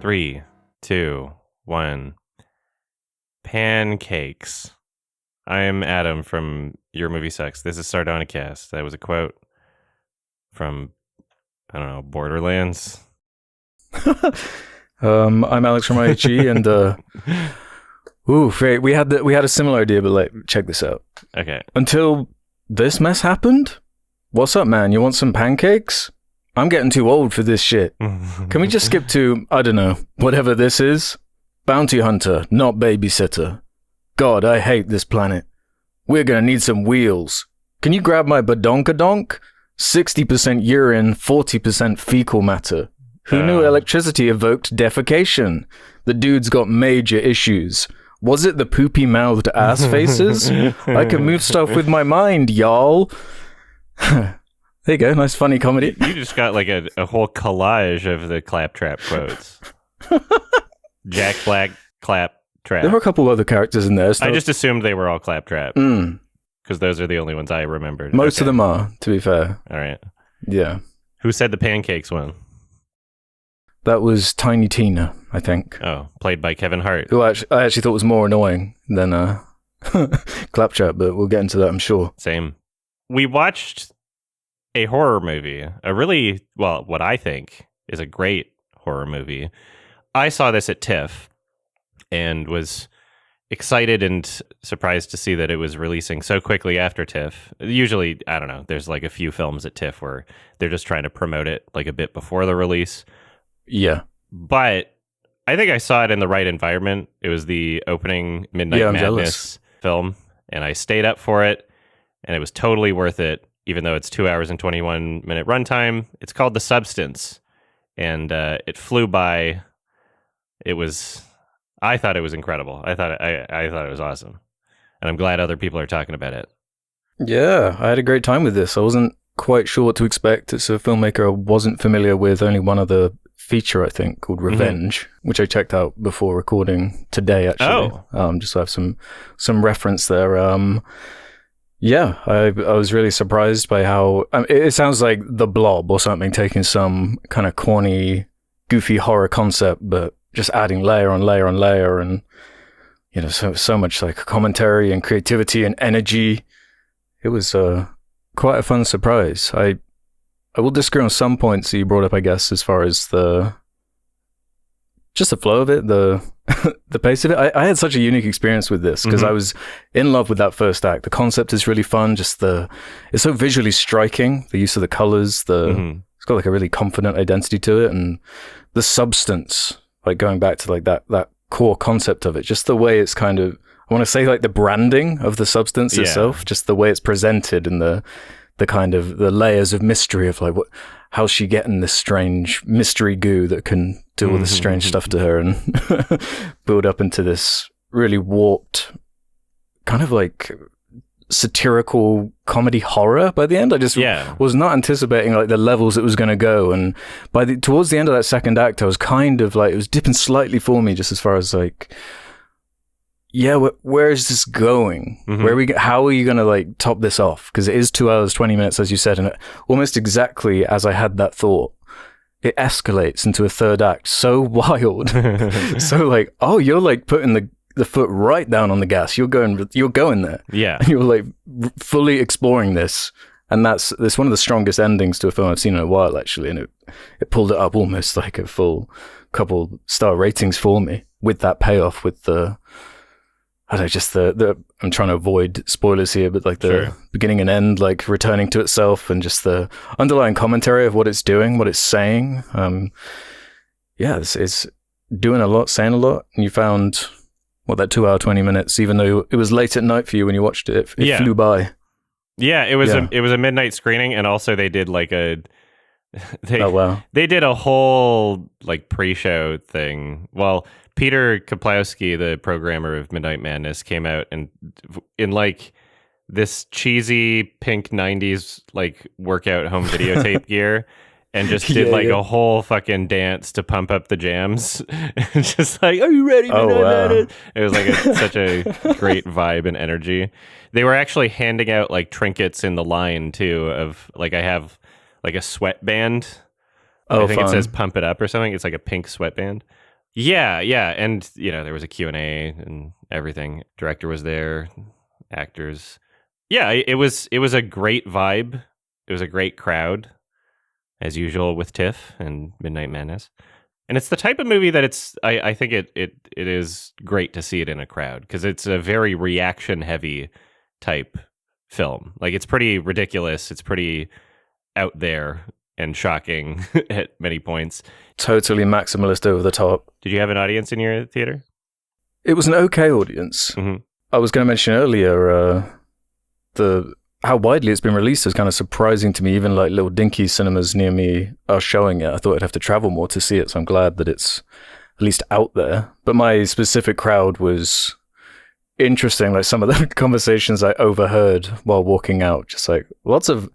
3, 2, 1. Pancakes. I am Adam from Your Movie Sucks. This is Sardonicast. That was a quote from, I don't know, Borderlands. I'm Alex from IHE, and we had a similar idea, but check this out. Okay. Until this mess happened? What's up, man? You want some pancakes? I'm getting too old for this shit. Can we just skip to, I don't know, whatever this is? Bounty hunter, not babysitter. God, I hate this planet. We're gonna need some wheels. Can you grab my badonkadonk? 60% urine, 40% fecal matter. Who knew electricity evoked defecation? The dude's got major issues. Was it the poopy-mouthed ass faces? I can move stuff with my mind, y'all. There you go, nice funny comedy. You just got like a whole collage of the claptrap quotes. Jack Black, claptrap. There were a couple other characters in there. I just assumed they were all claptrap. Because those are the only ones I remembered. Most of them are, to be fair. All right. Yeah. Who said the pancakes one? That was Tiny Tina, I think. Oh, played by Kevin Hart. Who I actually thought was more annoying than Claptrap, but we'll get into that, I'm sure. Same. We watched a horror movie, what I think is a great horror movie. I saw this at TIFF and was excited and surprised to see that it was releasing so quickly after TIFF. Usually, I don't know, there's like a few films at TIFF where they're just trying to promote it like a bit before the release. Yeah. But I think I saw it in the right environment. It was the opening Midnight Madness film, and I stayed up for it, and it was totally worth it, even though it's 2 hours and 21-minute runtime. It's called The Substance, and it flew by. I thought it was incredible. I thought it was awesome, and I'm glad other people are talking about it. Yeah, I had a great time with this. I wasn't quite sure what to expect. It's a filmmaker I wasn't familiar with. Only one other feature, I think, called Revenge, which I checked out before recording today, actually. Just to have some reference there. Yeah, I was really surprised by how it sounds like The Blob or something, taking some kind of corny, goofy horror concept, but just adding layer on layer on layer, and you know, so much like commentary and creativity and energy. It was quite a fun surprise. I will disagree on some points that you brought up, I guess, as far as the flow of it, the pace of it. I had such a unique experience with this because I was in love with that first act. The concept is really fun. It's so visually striking. The use of the colors, it's got like a really confident identity to it, and the substance, like going back to like that core concept of it, just the way it's kind of, I want to say like the branding of the substance itself, just the way it's presented and the kind of the layers of mystery of like how's she getting this strange mystery goo that can do all this strange stuff to her and build up into this really warped kind of like satirical comedy horror by the end. I just was not anticipating like the levels it was going to go, and towards the end of that second act I was kind of like, it was dipping slightly for me just as far as like, where is this going? How are you going to like top this off? Because it is 2 hours, 20 minutes, as you said, and almost exactly as I had that thought, it escalates into a third act so wild. So like, you're like putting the foot right down on the gas. You're going there. Yeah. And you're like fully exploring this. And that's one of the strongest endings to a film I've seen in a while, actually. And it pulled it up almost like a full couple star ratings for me with that payoff, with I don't know, just I'm trying to avoid spoilers here, but like the beginning and end, like returning to itself, and just the underlying commentary of what it's doing, what it's saying. It's doing a lot, saying a lot. And you found, that 2 hour, 20 minutes, even though it was late at night for you when you watched it, it flew by. Yeah, it was a midnight screening, and also they did like they did a whole like pre-show thing. Well, Peter Kaplowski, the programmer of Midnight Madness, came out and in like this cheesy pink 90s like workout home videotape gear, and just did like a whole fucking dance to pump up the jams. Just like, are you ready? It was like such a great vibe and energy. They were actually handing out like trinkets in the line too, of like, I have like a sweatband. I think it says pump it up or something. It's like a pink sweatband. Yeah, yeah, and there was a Q&A and everything. Director was there, actors. Yeah, it was a great vibe. It was a great crowd, as usual with TIFF and Midnight Madness. And it's the type of movie that I think it is great to see it in a crowd, because it's a very reaction heavy type film. Like, it's pretty ridiculous. It's pretty out there and shocking at many points. Totally maximalist, over the top. Did you have an audience in your theater? It was an okay audience. Mm-hmm. I was going to mention earlier how widely it's been released is kind of surprising to me. Even like little dinky cinemas near me are showing it. I thought I'd have to travel more to see it, so I'm glad that it's at least out there. But my specific crowd was interesting. Like, some of the conversations I overheard while walking out, just like lots of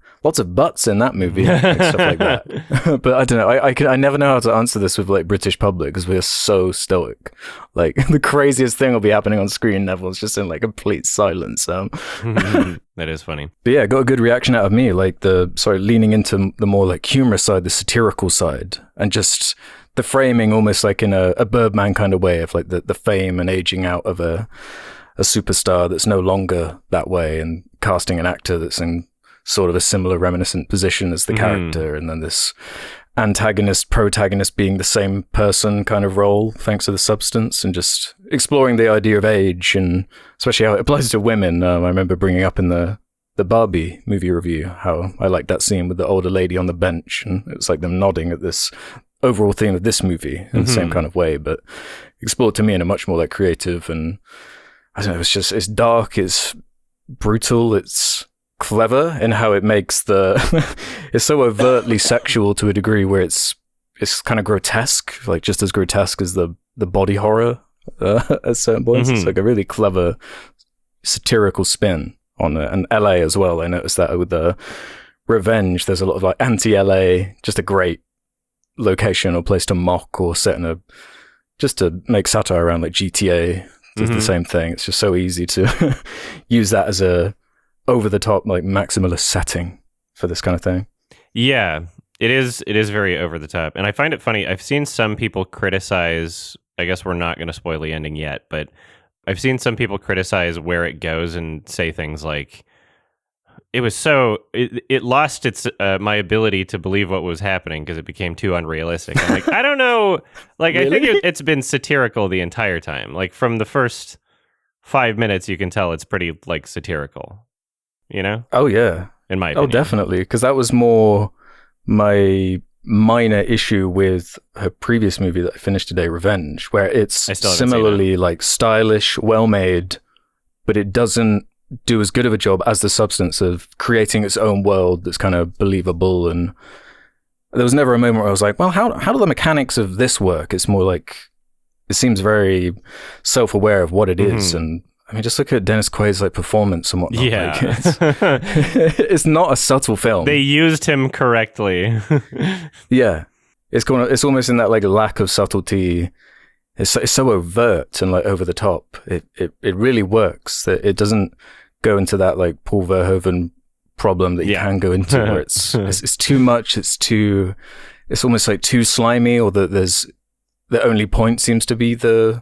butts in that movie and stuff like that. But I don't know. I never know how to answer this with like British public, because we're so stoic. Like, the craziest thing will be happening on screen. Everyone's just in like complete silence. That is funny. But yeah, got a good reaction out of me. Like, leaning into the more like humorous side, the satirical side, and just the framing almost like in a Birdman kind of way of like the fame and aging out of a superstar that's no longer that way, and casting an actor that's in sort of a similar reminiscent position as the character, and then this antagonist protagonist being the same person kind of role thanks to the substance, and just exploring the idea of age, and especially how it applies to women. I remember bringing up in the Barbie movie review how I liked that scene with the older lady on the bench, and it was like them nodding at this overall theme of this movie in the same kind of way, but explored to me in a much more like creative, and I don't know, it's dark, it's brutal, it's clever in how it makes it's so overtly sexual to a degree where it's kind of grotesque, like just as grotesque as the body horror at certain points. It's like a really clever satirical spin on it. And LA as well, I noticed that with the Revenge, there's a lot of like anti-LA, just a great location or place to mock or set in just to make satire around, like GTA does the same thing. It's just so easy to use that as a over-the-top, like, maximalist setting for this kind of thing. Yeah, it is very over-the-top. And I find it funny. I've seen some people criticize, I guess we're not going to spoil the ending yet, but I've seen some people criticize where it goes and say things like, it lost its my ability to believe what was happening because it became too unrealistic. I'm like, I don't know. Like, really? I think it's been satirical the entire time. Like, from the first 5 minutes, you can tell it's pretty, like, satirical. Oh, yeah. In my opinion. Oh, definitely. Because that was more my minor issue with her previous movie that I finished today, Revenge, where it's similarly, like, stylish, well-made, but it doesn't do as good of a job as the substance of creating its own world that's kind of believable. And there was never a moment where I was like, well, how do the mechanics of this work? It's more like, it seems very self-aware of what it is. And I mean, just look at Dennis Quaid's like performance and whatnot. Yeah. Like, it's not a subtle film. They used him correctly. Yeah. It's almost in that like lack of subtlety. It's so overt and like over the top. It really works. That it doesn't go into that like Paul Verhoeven problem that you can go into where it's too much. It's almost like too slimy, or that there's the only point seems to be the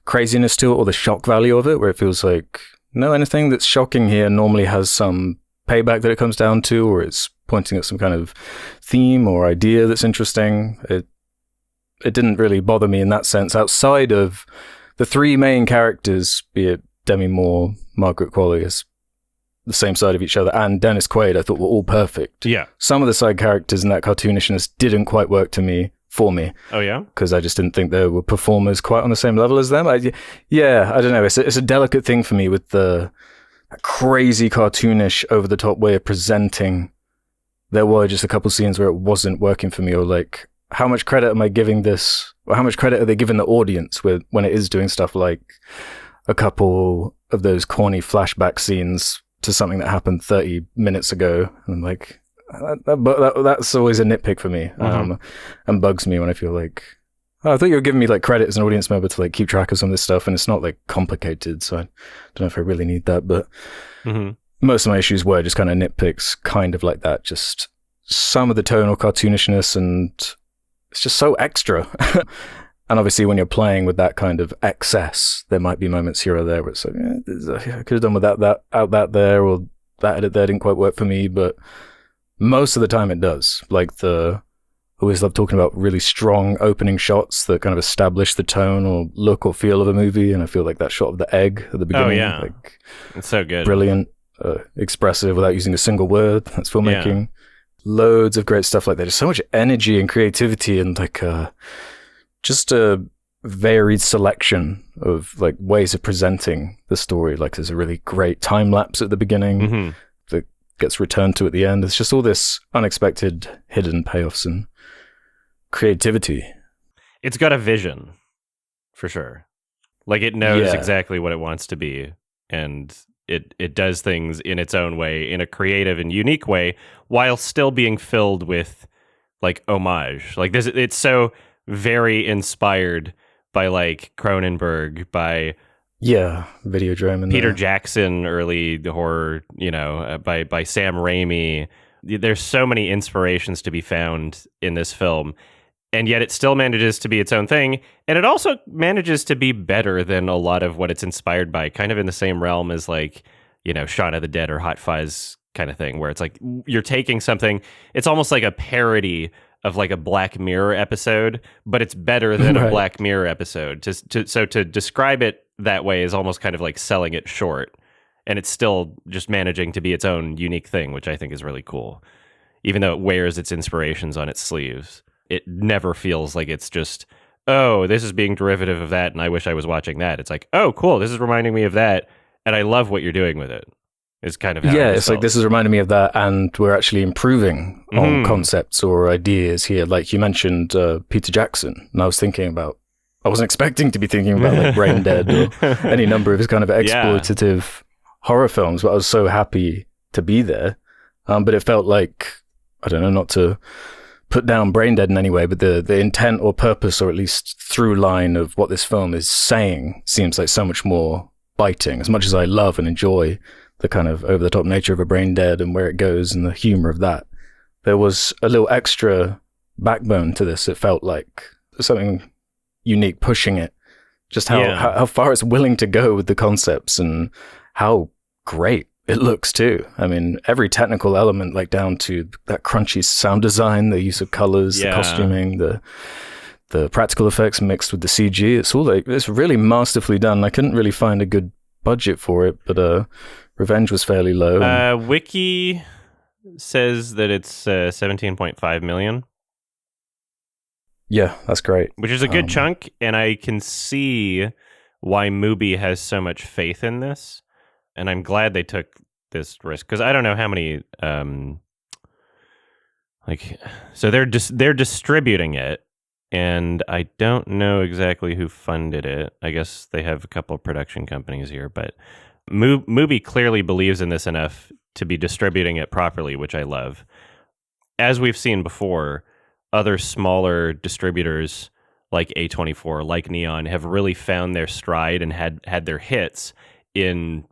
craziness to it or the shock value of it, where it feels like, no, anything that's shocking here normally has some payback that it comes down to, or it's pointing at some kind of theme or idea that's interesting. It didn't really bother me in that sense, outside of the three main characters, be it Demi Moore, Margaret Qualley, as the same side of each other, and Dennis Quaid, I thought were all perfect. Yeah. Some of the side characters and that cartoonishness didn't quite work for me. Oh, yeah? Because I just didn't think there were performers quite on the same level as them. I don't know. It's a delicate thing for me with the crazy cartoonish, over-the-top way of presenting. There were just a couple scenes where it wasn't working for me, or like, how much credit am I giving this, or how much credit are they giving the audience when it is doing stuff like a couple of those corny flashback scenes to something that happened 30 minutes ago? And I'm like, that's always a nitpick for me, and bugs me when I feel like, oh, I thought you were giving me like credit as an audience member to like keep track of some of this stuff, and it's not like complicated, so I don't know if I really need that. But most of my issues were just kind of nitpicks, kind of like that, just some of the tonal cartoonishness, and it's just so extra. And obviously, when you're playing with that kind of excess, there might be moments here or there where it's like, I could have done with that there, or that edit there didn't quite work for me. But most of the time, it does. Like I always love talking about really strong opening shots that kind of establish the tone or look or feel of a movie. And I feel like that shot of the egg at the beginning, like, it's so good, brilliant, expressive without using a single word. That's filmmaking. Yeah. Loads of great stuff like that. There's so much energy and creativity and like just a varied selection of like ways of presenting the story. Like there's a really great time lapse at the beginning that gets returned to at the end. It's just all this unexpected hidden payoffs and creativity. It's got a vision, for sure. Like it knows exactly what it wants to be, and it does things in its own way, in a creative and unique way, while still being filled with like homage. Like this, it's so very inspired by like Cronenberg, by Videodrome, and Peter Jackson, early horror, by Sam Raimi. There's so many inspirations to be found in this film, and yet it still manages to be its own thing, and it also manages to be better than a lot of what it's inspired by, kind of in the same realm as like, Shaun of the Dead or Hot Fuzz kind of thing, where it's like you're taking something, it's almost like a parody of like a Black Mirror episode, but it's better than a Black Mirror episode. So to describe it that way is almost kind of like selling it short, and it's still just managing to be its own unique thing, which I think is really cool. Even though it wears its inspirations on its sleeves, it never feels like it's just, oh, this is being derivative of that, and I wish I was watching that. It's like, oh, cool, this is reminding me of that, and I love what you're doing with it. Is kind of how it's like, this is reminding me of that, and we're actually improving on concepts or ideas here. Like you mentioned Peter Jackson, and I wasn't expecting to be thinking about like Brain Dead or any number of his kind of exploitative horror films, but I was so happy to be there. But it felt like, I don't know, not to put down Brain Dead in any way, but the intent or purpose, or at least through line of what this film is saying, seems like so much more biting. As much as I love and enjoy the kind of over-the-top nature of a Brain Dead and where it goes and the humor of that, there was a little extra backbone to this. It felt like something unique pushing it, just how far it's willing to go with the concepts and how great it looks too. I mean, every technical element, like down to that crunchy sound design, the use of colors, the costuming, the practical effects mixed with the CG, it's really masterfully done. I couldn't really find a good budget for it, but Revenge was fairly low. Wiki says that it's 17.5 million. Yeah, that's great. Which is a good chunk, and I can see why Mubi has so much faith in this, and I'm glad they took this risk, because I don't know how many so they're distributing it, and I don't know exactly who funded it. I guess they have a couple of production companies here, but Mubi clearly believes in this enough to be distributing it properly, which I love. As we've seen before, other smaller distributors like A24, like Neon, have really found their stride and had their hits in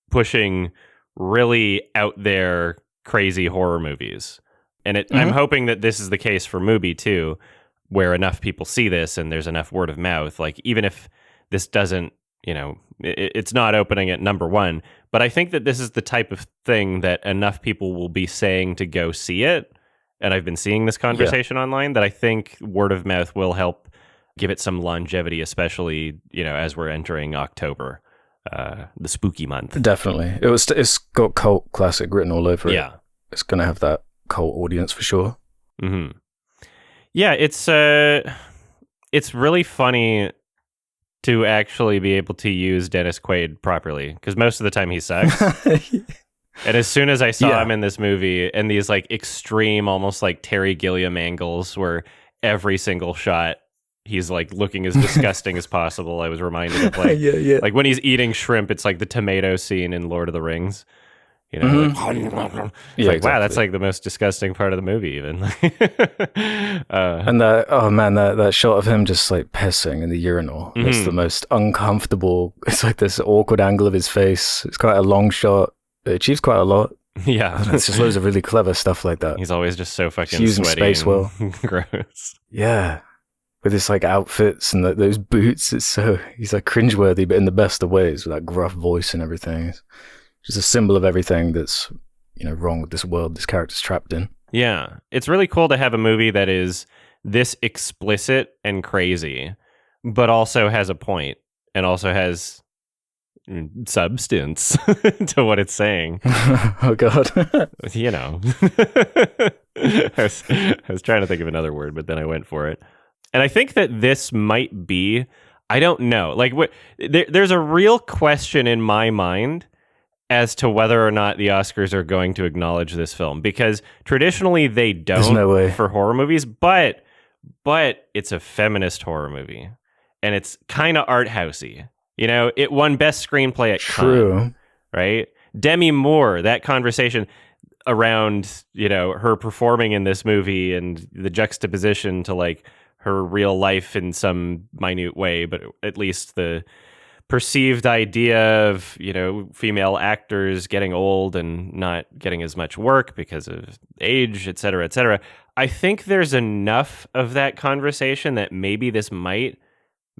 pushing really out there crazy horror movies. And I'm hoping that this is the case for Mubi too, where enough people see this and there's enough word of mouth. Like, even if this doesn't, it's not opening at number one, but I think that this is the type of thing that enough people will be saying to go see it. And I've been seeing this conversation online, that I think word of mouth will help give it some longevity, especially, as we're entering October, the spooky month. Definitely. It's got cult classic written all over it. Yeah. It's going to have that cult audience for sure. Mm-hmm. Yeah, it's really funny to actually be able to use Dennis Quaid properly, because most of the time he sucks. And as soon as I saw him in this movie, and these like extreme, almost like Terry Gilliam angles, where every single shot he's like looking as disgusting as possible, I was reminded of like like when he's eating shrimp, it's like the tomato scene in Lord of the Rings. Like, exactly. Wow, that's like the most disgusting part of the movie, even. And that shot of him just like pissing in the urinal. It's the most uncomfortable. It's like this awkward angle of his face. It's quite a long shot. It achieves quite a lot. Yeah. It's just loads of really clever stuff like that. He's always just so fucking using sweaty space well. Gross. Yeah. with his like outfits and those boots. He's like cringeworthy, but in the best of ways, with that gruff voice and everything. It's just a symbol of everything that's, wrong with this world this character's trapped in. Yeah. It's really cool to have a movie that is this explicit and crazy, but also has a point and also has substance to what it's saying. Oh, God. I was trying to think of another word, but then I went for it. And I think that this might be, I don't know, like there's a real question in my mind as to whether or not the Oscars are going to acknowledge this film, because traditionally they don't. There's no way. For horror movies, but it's a feminist horror movie and it's kind of art housey. It won Best Screenplay at Cannes, right? Demi Moore, that conversation around, her performing in this movie and the juxtaposition to like her real life in some minute way, but at least the perceived idea of, female actors getting old and not getting as much work because of age, et cetera, et cetera. I think there's enough of that conversation that maybe this might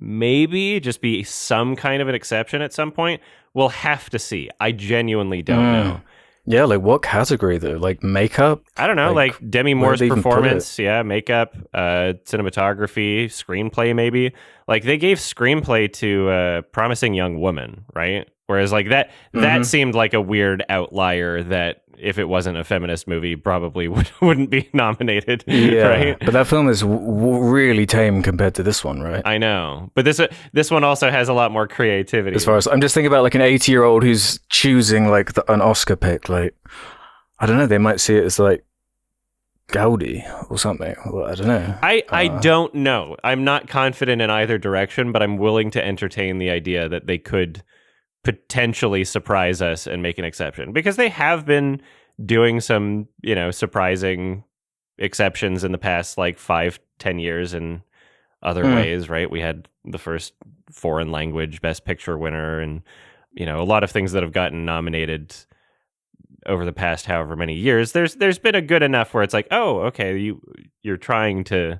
just be some kind of an exception at some point. We'll have to see. I genuinely don't know. Yeah, like what category though? Like makeup? I don't know, like Demi Moore's performance, makeup, cinematography, screenplay maybe. Like they gave screenplay to Promising Young Woman, right? Whereas like that seemed like a weird outlier that if it wasn't a feminist movie probably wouldn't be nominated, right? But that film is really tame compared to this one, right? I know. But this one also has a lot more creativity. As far as I'm just thinking about like an 80-year-old who's choosing like an Oscar pick, like I don't know, they might see it as like Gaudi or something. Well, I don't know. I don't know. I'm not confident in either direction, but I'm willing to entertain the idea that they could potentially surprise us and make an exception, because they have been doing some, surprising exceptions in the past like 5-10 years in other ways, right? We had the first foreign language Best Picture winner and, a lot of things that have gotten nominated over the past however many years. There's been a good enough where it's like, oh, okay, you're trying to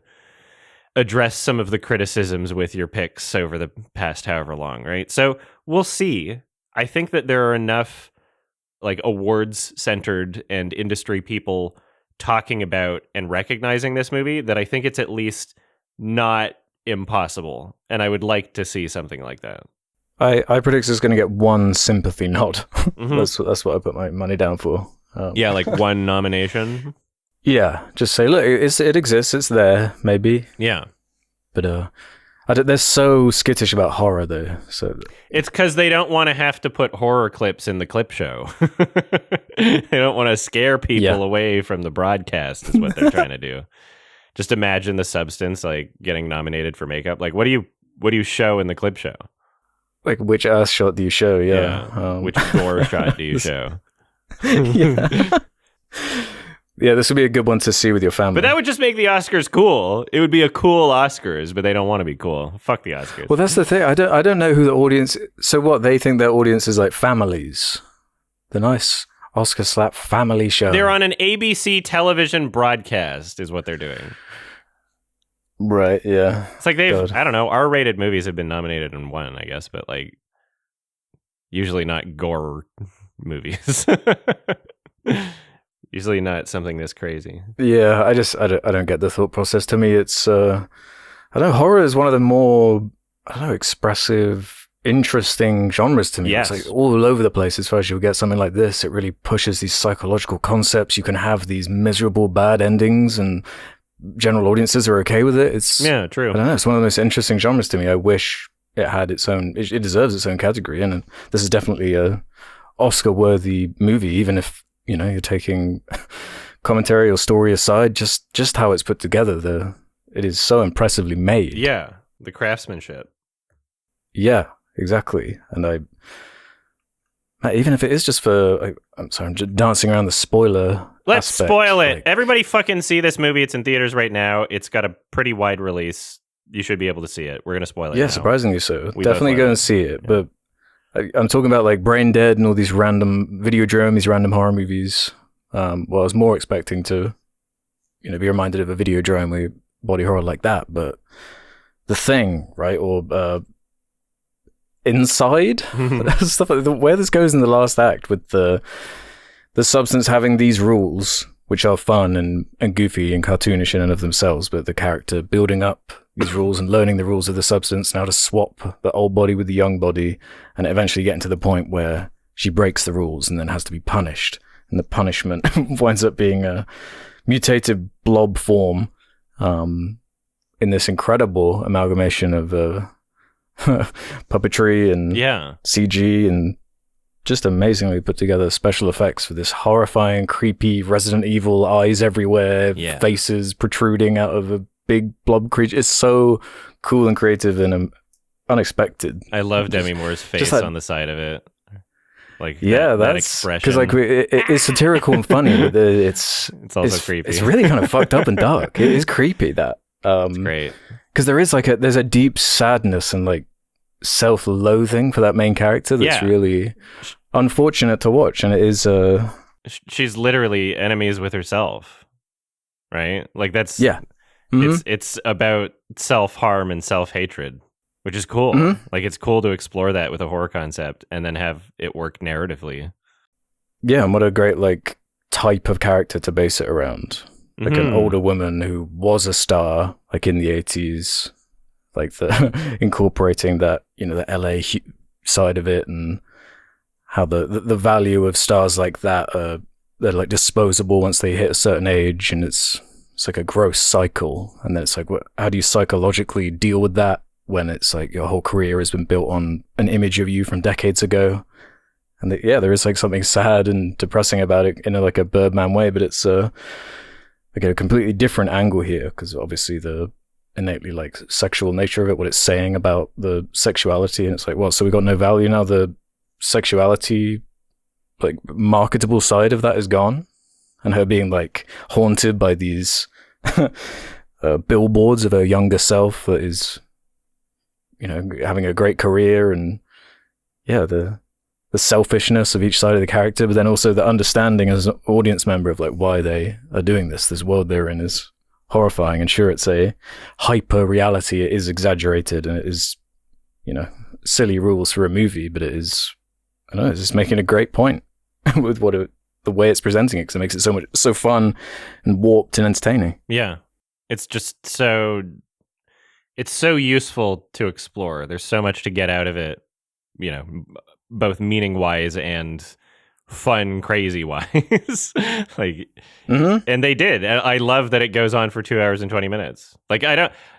address some of the criticisms with your picks over the past however long, right? So we'll see. I think that there are enough like awards centered and industry people talking about and recognizing this movie that I think it's at least not impossible. And I would like to see something like that. I predict it's going to get one sympathy nod. That's what I put my money down for. Like one nomination. Yeah, just say, look, it exists, it's there, maybe. Yeah. But they're so skittish about horror, though. So it's because they don't want to have to put horror clips in the clip show. They don't want to scare people away from the broadcast, is what they're trying to do. Just imagine the substance, like getting nominated for makeup. Like, what do you show in the clip show? Like, which ass shot do you show? Yeah. Which gore shot do you show? Yeah, this would be a good one to see with your family. But that would just make the Oscars cool. It would be a cool Oscars, but they don't want to be cool. Fuck the Oscars. Well, that's the thing. I don't know who the audience. So what, they think their audience is like families. The nice Oscar slap family show. They're on an ABC television broadcast, is what they're doing. Right. Yeah. It's like I don't know. R-rated movies have been nominated and won, I guess, but like usually not gore movies. Usually not something this crazy. Yeah, I don't get the thought process. To me, it's I don't know. Horror is one of the more expressive, interesting genres to me. Yes. It's like all over the place. As far as you get something like this, it really pushes these psychological concepts. You can have these miserable, bad endings, and general audiences are okay with it. It's true. I don't know. It's one of the most interesting genres to me. I wish it had its own. It deserves its own category, and this is definitely a Oscar-worthy movie, even if. You're taking commentary or story aside, just how it's put together. It is so impressively made. Yeah, the craftsmanship. Yeah, exactly. And even if it is just for, I'm sorry, I'm just dancing around the spoiler. Let's aspect, spoil it. Everybody fucking see this movie. It's in theaters right now. It's got a pretty wide release. You should be able to see it. We're going to spoil it. Yeah, now. Surprisingly so. Definitely go and see it. Yeah. But I'm talking about like Brain Dead and all these random Videodrome, these random horror movies. Well, I was more expecting to, be reminded of a Videodrome with body horror like that. But the thing, right? Or inside stuff like that. Where this goes in the last act with the substance having these rules, which are fun and goofy and cartoonish in and of themselves, but the character building up these rules and learning the rules of the substance, now to swap the old body with the young body, and eventually getting to the point where she breaks the rules and then has to be punished. And the punishment winds up being a mutated blob form in this incredible amalgamation of puppetry and CG and just amazingly put together special effects for this horrifying, creepy Resident Evil eyes everywhere, faces protruding out of a big blob creature. It's so cool and creative and unexpected. I love Demi Moore's face on the side of it. Like that expression, because like it's satirical and funny, but it's also creepy. It's really kind of fucked up and dark. It is creepy. It's great because there is there's a deep sadness and like self-loathing for that main character that's really unfortunate to watch, and it is she's literally enemies with herself, right? Like that's it's about self-harm and self-hatred, which is cool. Like it's cool to explore that with a horror concept and then have it work narratively. Yeah, and what a great like type of character to base it around. Like an older woman who was a star, like in the 80s, like the incorporating that, you know, the LA side of it, and how the value of stars like that they're like disposable once they hit a certain age, and it's like a gross cycle. And then it's like, how do you psychologically deal with that when it's like your whole career has been built on an image of you from decades ago? And there is like something sad and depressing about it in like a Birdman way, but it's like a completely different angle here, because obviously the innately like sexual nature of it, what it's saying about the sexuality, and it's like, well, so we got no value now. The sexuality, like marketable side of that is gone, and her being like haunted by these billboards of her younger self that is, you know, having a great career, and the selfishness of each side of the character, but then also the understanding as an audience member of like why they are doing this. This world they're in is horrifying, and sure, it's a hyper reality. It is exaggerated, and it is, you know, silly rules for a movie, but it is, I don't know, it's just making a great point with the way it's presenting it, because it makes it so fun and warped and entertaining. Yeah, it's just it's so useful to explore. There's so much to get out of it, you know, both meaning wise and fun, crazy wise. Like, and they did. I love that it goes on for 2 hours and 20 minutes. Like,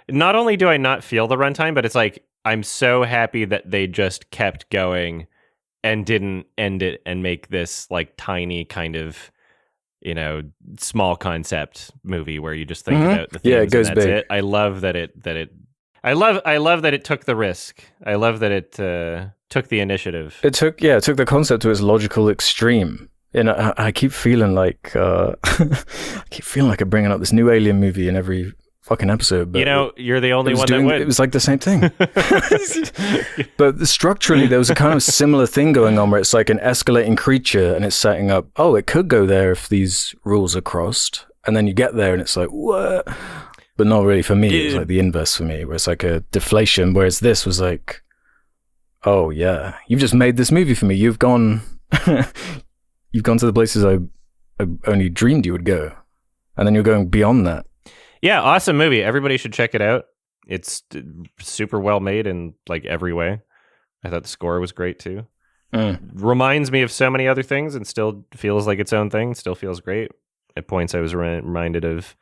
not only do I not feel the runtime, but it's like, I'm so happy that they just kept going and didn't end it and make this like tiny kind of, you know, small concept movie where you just think about the things. Yeah, it goes and that's big. it. I love that I love that it took the risk. I love that it took the initiative. It took the concept to its logical extreme. You know, I keep feeling like I'm bringing up this new Alien movie in every fucking episode. But you know, you're the only one that would. It was like the same thing. But structurally, there was a kind of similar thing going on where it's like an escalating creature, and it's setting up, oh, it could go there if these rules are crossed. And then you get there, and it's like, what? But not really for me. It was like the inverse for me, where it's like a deflation, whereas this was like, oh yeah, you've just made this movie for me. You've gone to the places I only dreamed you would go. And then you're going beyond that. Yeah, awesome movie. Everybody should check it out. It's super well made in like every way. I thought the score was great too. Reminds me of so many other things and still feels like its own thing. Still feels great. At points I was reminded of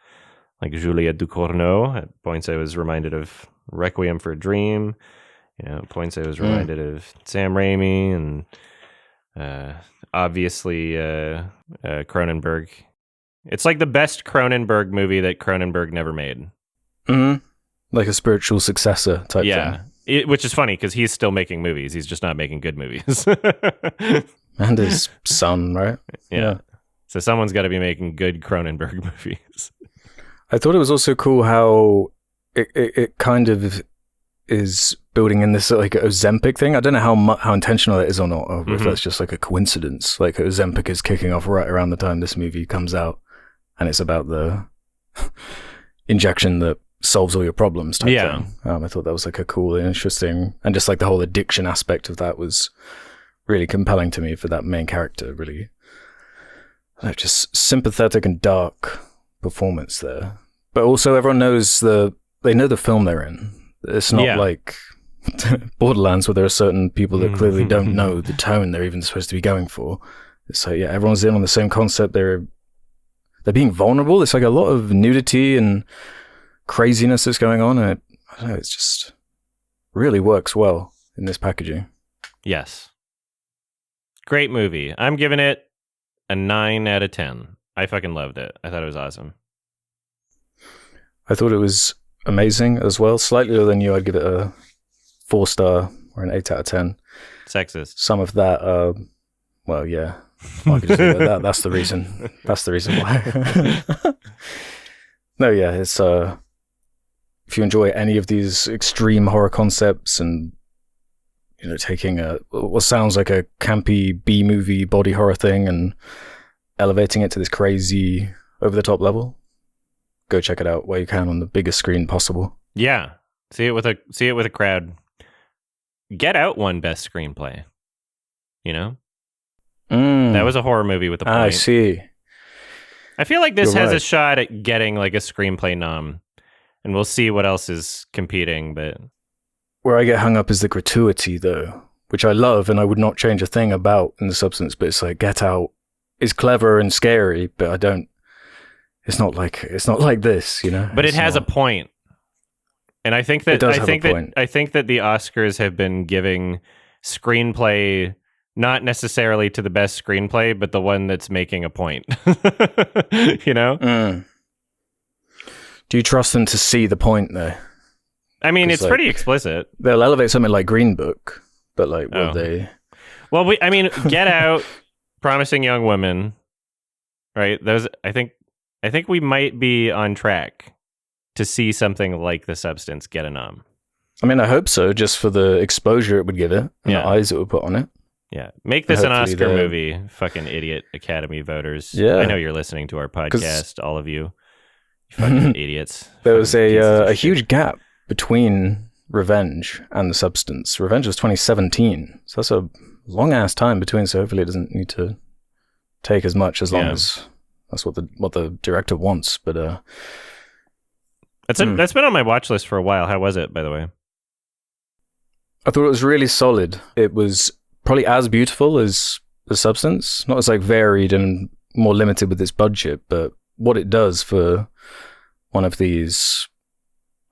like Juliette Ducournau. At points I was reminded of Requiem for a Dream. You know, at points I was reminded of Sam Raimi and obviously Cronenberg. It's like the best Cronenberg movie that Cronenberg never made. Like a spiritual successor type thing. Which is funny because he's still making movies. He's just not making good movies. And his son, right? Yeah. So someone's got to be making good Cronenberg movies. I thought it was also cool how it kind of is building in this like Ozempic thing. I don't know how intentional that is or not, or if that's just like a coincidence. Like Ozempic is kicking off right around the time this movie comes out, and it's about the injection that solves all your problems type Yeah. thing. I thought that was like a cool and interesting, and just like the whole addiction aspect of that was really compelling to me for that main character. Really, just sympathetic and dark performance there. But also, everyone knows they know the film they're in. It's not like Borderlands, where there are certain people that clearly don't know the tone they're even supposed to be going for. It's like, yeah, everyone's in on the same concept. They're being vulnerable. It's like a lot of nudity and craziness that's going on, and I don't know, it's just really works well in this packaging. Yes. Great movie. I'm giving it a 9 out of 10. I fucking loved it. I thought it was awesome. I thought it was amazing as well. Slightly lower than you, I'd give it a 4-star or an 8 out of 10. Sexist. Some of that, well, yeah. I could just leave it at that. That's the reason. That's the reason why. No, yeah, it's if you enjoy any of these extreme horror concepts and, you know, taking what sounds like a campy B-movie body horror thing and elevating it to this crazy over-the-top level, go check it out where you can on the biggest screen possible. Yeah, see it with a crowd. Get Out won best screenplay. You know, that was a horror movie with a point. I see. I feel like this You're has a right. shot at getting like a screenplay nom, and we'll see what else is competing. But Where I get hung up is the gratuity, though, which I love and I would not change a thing about in The Substance. But it's like Get Out is clever and scary, but I don't. It's not like this, you know. But it It's has not. a point, and I think that It does have a point. I think that the Oscars have been giving screenplay not necessarily to the best screenplay, but the one that's making a point. You know? Mm. Do you trust them to see the point, though? I mean, 'Cause, it's pretty explicit. They'll elevate something like Green Book, but like, will Oh. they? Well, Get Out, Promising Young Woman, right? Those, I think we might be on track to see something like The Substance get a nom. I mean, I hope so, just for the exposure it would give it and Yeah. the eyes it would put on it. Yeah, make this an Hopefully Oscar the- movie, fucking idiot Academy voters. Yeah. I know you're listening to our podcast, all of you. You fucking idiots. There was Fucking pieces of a shit. huge gap between Revenge and The Substance. Revenge was 2017, so that's a long ass time between. So hopefully it doesn't need to take as much, as long Yeah. as that's what the director wants. But That's been on my watch list for a while. How was it, by the way? I thought it was really solid. It was probably as beautiful as The Substance, not as like varied and more limited with its budget, but what it does for one of these,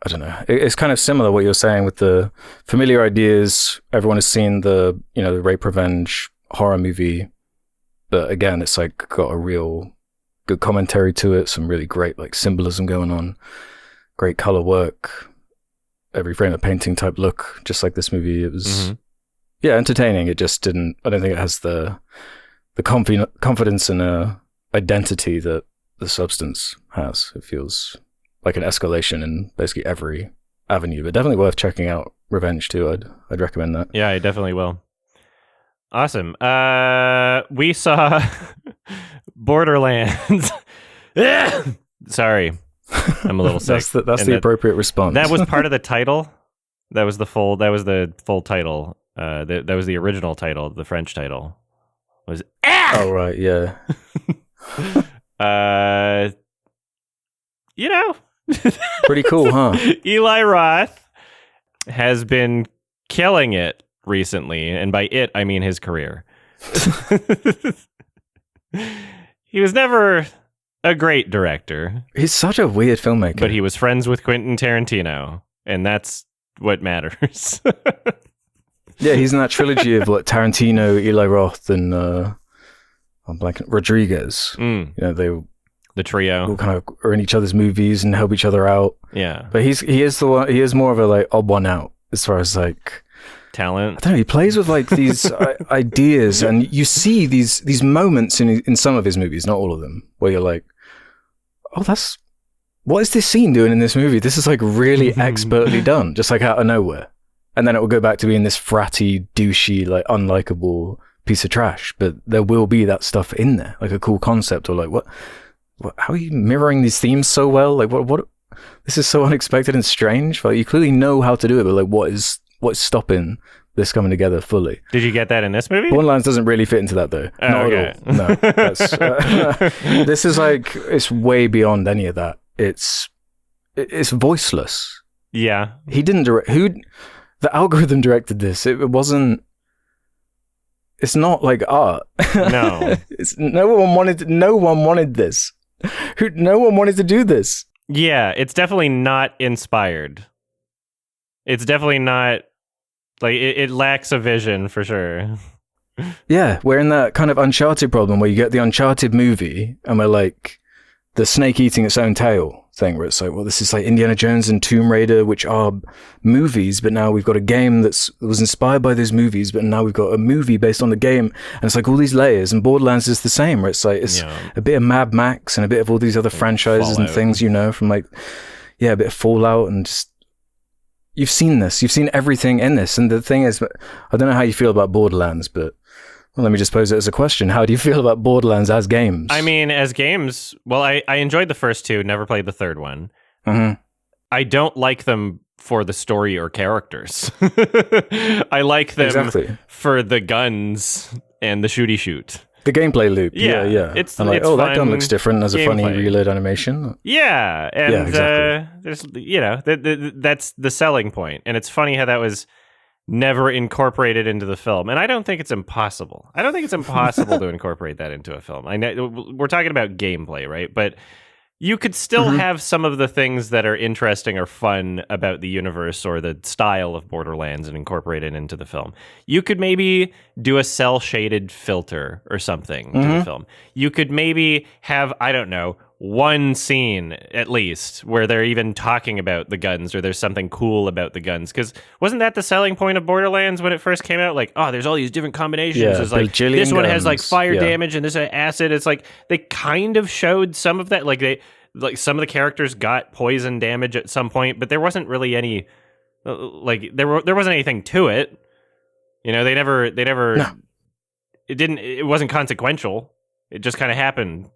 I don't know. It's kind of similar what you're saying with the familiar ideas. Everyone has seen the rape revenge horror movie, but again, it's like got a real good commentary to it. Some really great like symbolism going on. Great color work. Every frame a painting type look, just like this movie. It was, yeah, entertaining. It just didn't. I don't think it has the confidence and identity that The Substance has. It feels like an escalation in basically every avenue, but definitely worth checking out. Revenge too. I'd recommend that. Yeah, I definitely will. Awesome. We saw Borderlands. Sorry, I'm a little sick. That's the appropriate response. That was part of the title. That was the full title. That was the original title. The French title was. Oh right, yeah. You know, Pretty cool, huh? Eli Roth has been killing it recently, and by it I mean his career. He was never a great director. He's such a weird filmmaker. But he was friends with Quentin Tarantino, and that's what matters. Yeah, he's in that trilogy of like Tarantino, Eli Roth, and I'm blanking, Rodriguez. You know, they the trio. all kind of are in each other's movies and help each other out. Yeah. But he is the one. He is more of a like odd one out as far as like Talent. I don't know. He plays with like these ideas, and you see these moments in some of his movies, not all of them, where you're like, oh, what is this scene doing in this movie? This is like really expertly done, just like out of nowhere. And then it will go back to being this fratty, douchey, like unlikable piece of trash. But there will be that stuff in there, like a cool concept, or like what how are you mirroring these themes so well? Like what this is so unexpected and strange. Like, you clearly know how to do it, but like, what's stopping this coming together fully? Did you get that in this movie? Borderlands doesn't really fit into that, though. Not at all. No. This is like, it's way beyond any of that. It's voiceless. Yeah. He didn't direct. The algorithm directed this. It wasn't. It's not like art. No. No one wanted this. No one wanted to do this. Yeah, it's definitely not inspired. It's definitely not, like, it lacks a vision for sure. Yeah, we're in that kind of Uncharted problem where you get the Uncharted movie and we're like, the snake eating its own tail thing, where it's like, well, this is like Indiana Jones and Tomb Raider, which are movies, but now we've got a game that was inspired by those movies, but now we've got a movie based on the game, and it's like all these layers. And Borderlands is the same, where it's like it's a bit of Mad Max and a bit of all these other franchises Fallout. and things, you know, from like a bit of Fallout, and just you've seen everything in this. And the thing is, I don't know how you feel about Borderlands, but well, let me just pose it as a question. How do you feel about Borderlands as games? I mean, as games, well, I enjoyed the first two, never played the third one. Mm-hmm. I don't like them for the story or characters. I like them for the guns and the shooty shoot. The gameplay loop. Yeah. It's like, it's that gun looks different as a funny reload animation. Yeah, and exactly. There's, that's the selling point. And it's funny how that was never incorporated into the film, and I don't think it's impossible. I don't think it's impossible to incorporate that into a film. I know we're talking about gameplay, right? But you could still have some of the things that are interesting or fun about the universe or the style of Borderlands and incorporate it into the film. You could maybe do a cel-shaded filter or something to the film. You could maybe have, I don't know, one scene at least where they're even talking about the guns, or there's something cool about the guns, because wasn't that the selling point of Borderlands when it first came out? Like, oh, there's all these different combinations. It's like this one has like fire damage and this has acid. It's like they kind of showed some of that, like some of the characters got poison damage at some point, but there wasn't really any like there wasn't anything to it, you know. They never no. It wasn't consequential. It just kind of happened.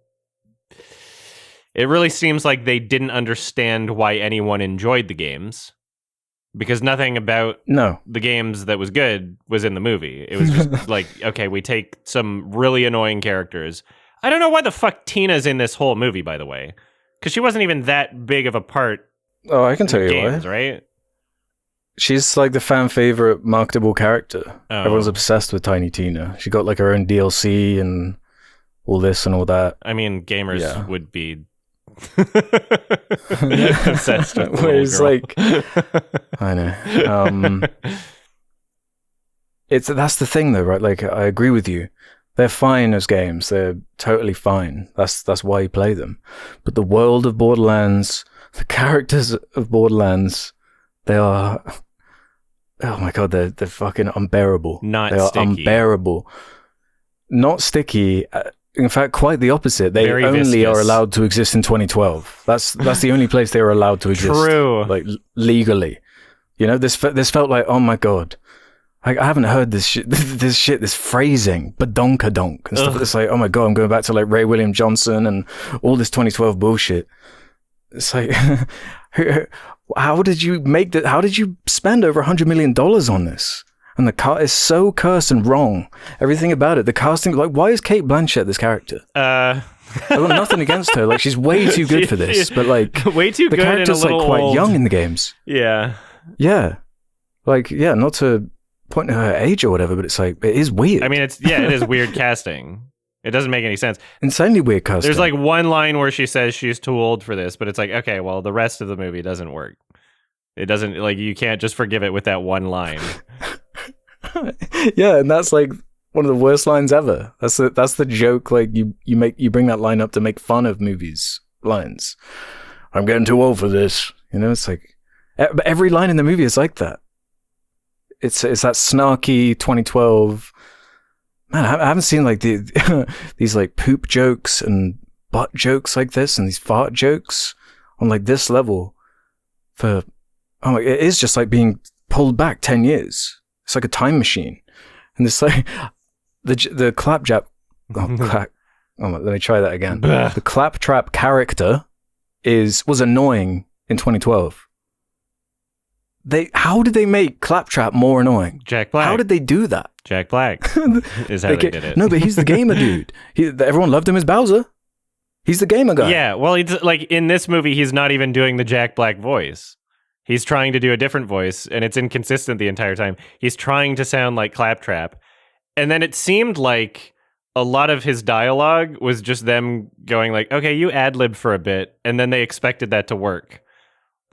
It really seems like they didn't understand why anyone enjoyed the games, because nothing about the games that was good was in the movie. It was just like, okay, we take some really annoying characters. I don't know why the fuck Tina's in this whole movie, by the way, because she wasn't even that big of a part. Oh, I can tell you games, why. Right? She's like the fan favorite marketable character. Everyone's obsessed with Tiny Tina. She got like her own DLC and all this and all that. I mean, gamers would be obsessed with the Whereas, girl. like, I know. That's the thing, though, right? Like, I agree with you. They're fine as games. They're totally fine. That's why you play them. But the world of Borderlands, the characters of Borderlands, they are. Oh my god, they're fucking unbearable. Not they are sticky. Unbearable. Not sticky. In fact, quite the opopposite. They Very only viscous. are allowed to exist in 2012. That's the only place they are allowed to exist. True. Like legally. You know, this felt like, oh my god, I haven't heard this shit. This phrasing, badonkadonk and stuff. It's like, oh my god, I'm going back to like Ray William Johnson and all this 2012 bullshit. It's like, how did you make that? How did you spend over $100 million on this? And the car is so cursed and wrong. Everything about it. The casting, like, why is Cate Blanchett this character? I've got nothing against her. Like, she's way too good for this. But like, way too the good. character's and a like little quite old. young in the games. Yeah. Yeah. Like, yeah, not to point to her age or whatever, but it's like, it is weird. I mean, it is weird casting. It doesn't make any sense. Insanely weird casting. There's like one line where she says she's too old for this, but it's like, okay, well, the rest of the movie doesn't work. It doesn't, like, you can't just forgive it with that one line. Yeah, and that's like one of the worst lines ever. That's the joke. Like you bring that line up to make fun of movies lines. I'm getting too old for this. You know, it's like, but every line in the movie is like that. It's that snarky 2012. Man, I haven't seen like these like poop jokes and butt jokes like this, and these fart jokes on like this level. It is just like being pulled back 10 years. It's like a time machine, and it's like the claptrap. Let me try that again. The claptrap character was annoying in 2012. How did they make Claptrap more annoying? Jack Black. How did they do that? Jack Black is how they did it. No, but he's the gamer dude. Everyone loved him as Bowser. He's the gamer guy. Yeah, well, it's like in this movie, he's not even doing the Jack Black voice. He's trying to do a different voice, and it's inconsistent the entire time. He's trying to sound like Claptrap. And then it seemed like a lot of his dialogue was just them going like, okay, you ad-lib for a bit, and then they expected that to work.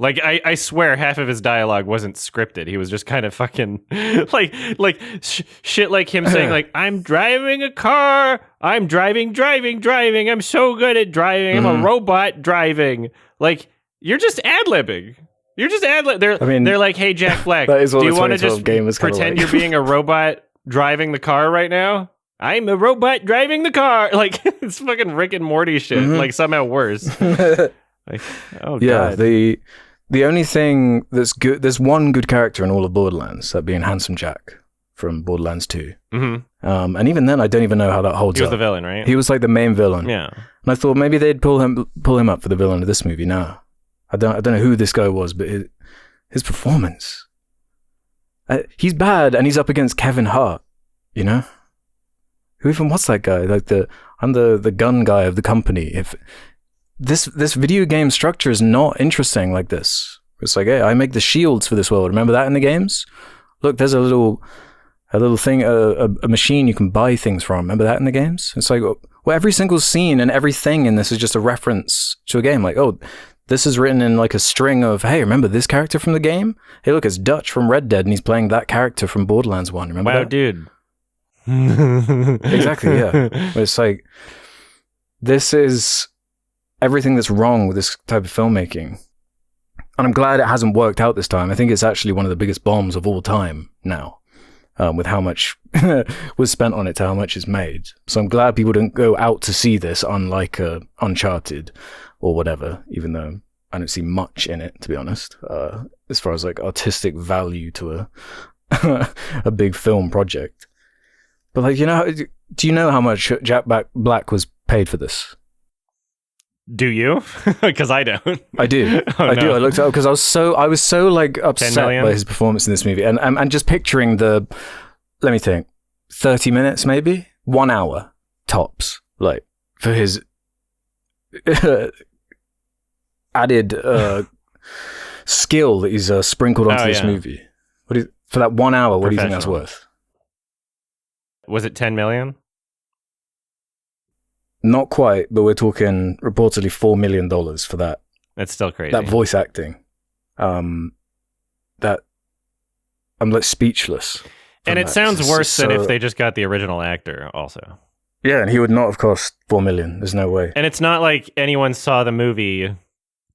Like, I swear half of his dialogue wasn't scripted. He was just kind of fucking, shit like him saying, like, I'm driving a car. I'm driving. I'm so good at driving. I'm a robot driving. Like, you're just ad-libbing. You're just ad-libbing. They're like, hey, Jack Black, do you want to just pretend you're being a robot driving the car right now? I'm a robot driving the car. Like, it's fucking Rick and Morty shit. Like, somehow worse. Like, oh, yeah, God. The only thing that's good, there's one good character in all of Borderlands, that being Handsome Jack from Borderlands 2. Mm-hmm. And even then, I don't even know how that holds up. He was the villain, right? He was like the main villain. Yeah. And I thought maybe they'd pull him up for the villain of this movie. No, I don't know who this guy was, but his performance. He's bad, and he's up against Kevin Hart. You know, what's that guy? Like I'm the gun guy of the company. If this video game structure is not interesting like this. It's like, hey, I make the shields for this world. Remember that in the games? Look, there's a little thing, a machine you can buy things from. Remember that in the games? It's like, well, every single scene and everything in this is just a reference to a game. Like, oh, this is written in like a string of, hey, remember this character from the game? Hey, look, it's Dutch from Red Dead, and he's playing that character from Borderlands 1. Remember that? Wow, dude. Exactly, yeah. It's like, this is everything that's wrong with this type of filmmaking. And I'm glad it hasn't worked out this time. I think it's actually one of the biggest bombs of all time now, with how much was spent on it to how much is made. So I'm glad people didn't go out to see this, unlike Uncharted or whatever, even though I don't see much in it, to be honest, as far as like artistic value to a big film project. But like, do you know how much Jack Black was paid for this? Do you? Because I don't. I do. I do. I looked up because I was so like upset by his performance in this movie, and just picturing let me think, 30 minutes maybe, 1 hour tops, like for his added skill that he's sprinkled onto this movie. For that 1 hour? What do you think that's worth? Was it 10 million? Not quite, but we're talking reportedly $4 million for that. That's still crazy. That voice acting. That I'm like speechless. And it sounds worse than if they just got the original actor also. Yeah, and he would not have cost $4 million. There's no way. And it's not like anyone saw the movie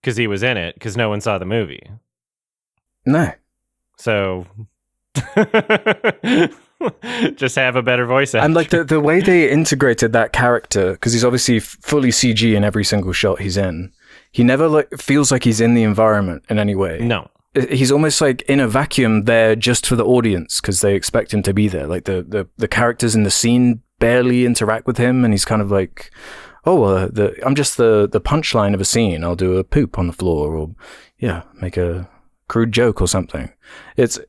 because he was in it, because no one saw the movie. No. So just have a better voice actor. And like the way they integrated that character, because he's obviously fully CG in every single shot he's in. He never like feels like he's in the environment in any way. No. He's almost like in a vacuum there just for the audience because they expect him to be there. Like the characters in the scene barely interact with him, and he's kind of like, oh, I'm just the punchline of a scene. I'll do a poop on the floor, or make a crude joke or something. It's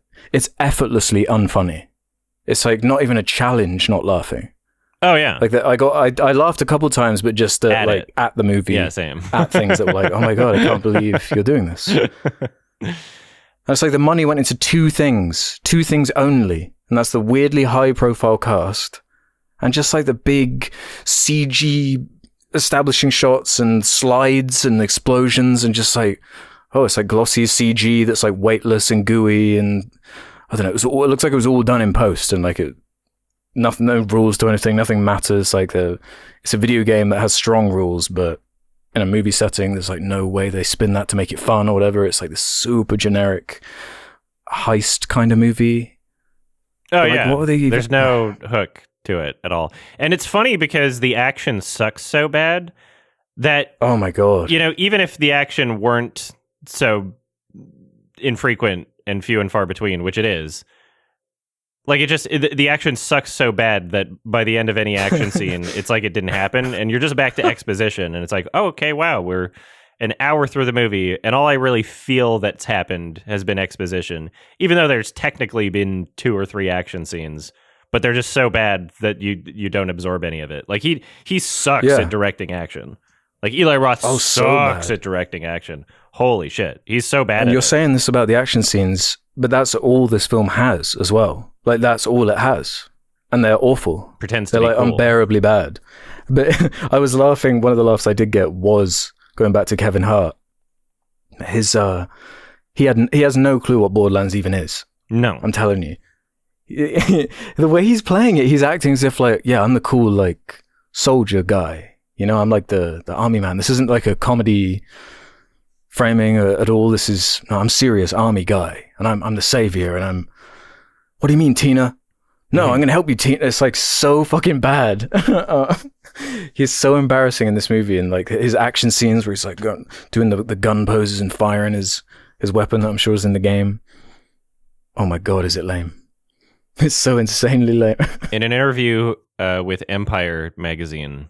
effortlessly unfunny. It's like not even a challenge not laughing. Oh yeah. Like that I laughed a couple times, but just at the movie. Yeah, same. At things that were like, oh my God, I can't believe you're doing this. And it's like the money went into two things only. And that's the weirdly high profile cast. And just like the big CG establishing shots and slides and explosions and just like, oh, it's like glossy CG that's like weightless and gooey, and I don't know. It looks like it was all done in post, and like no rules to anything. Nothing matters. Like it's a video game that has strong rules, but in a movie setting, there's like no way they spin that to make it fun or whatever. It's like this super generic heist kind of movie. Oh but yeah, like, what are they there's no hook to it at all, and it's funny because the action sucks so bad that oh my God, even if the action weren't so infrequent and few and far between, which it is, like the action sucks so bad that by the end of any action scene, it's like it didn't happen, and you're just back to exposition, and it's like, oh, okay, wow, an hour through the movie, and all I really feel that's happened has been exposition, even though there's technically been 2 or 3 action scenes, but they're just so bad that you don't absorb any of it. Like he sucks at directing action. Like Eli Roth sucks at directing action. Holy shit. He's so bad and at you're it. saying this about the action scenes, but that's all this film has as well. Like, that's all it has. And they're awful. Pretends they're to be like cool. unbearably bad. But I was laughing. One of the laughs I did get was going back to Kevin Hart. His he has no clue what Borderlands even is. No. I'm telling you. The way he's playing it, he's acting as if like, yeah, I'm the cool like soldier guy. You know, I'm like the army man. This isn't like a comedy framing at all. This is, no, I'm serious army guy, and I'm the savior, and I'm, what do you mean, Tina? No, I'm going to help you, Tina. It's like so fucking bad. He's so embarrassing in this movie, and like his action scenes where he's like doing the gun poses and firing his weapon that I'm sure is in the game. Oh my God, is it lame? It's so insanely lame. In an interview with Empire magazine,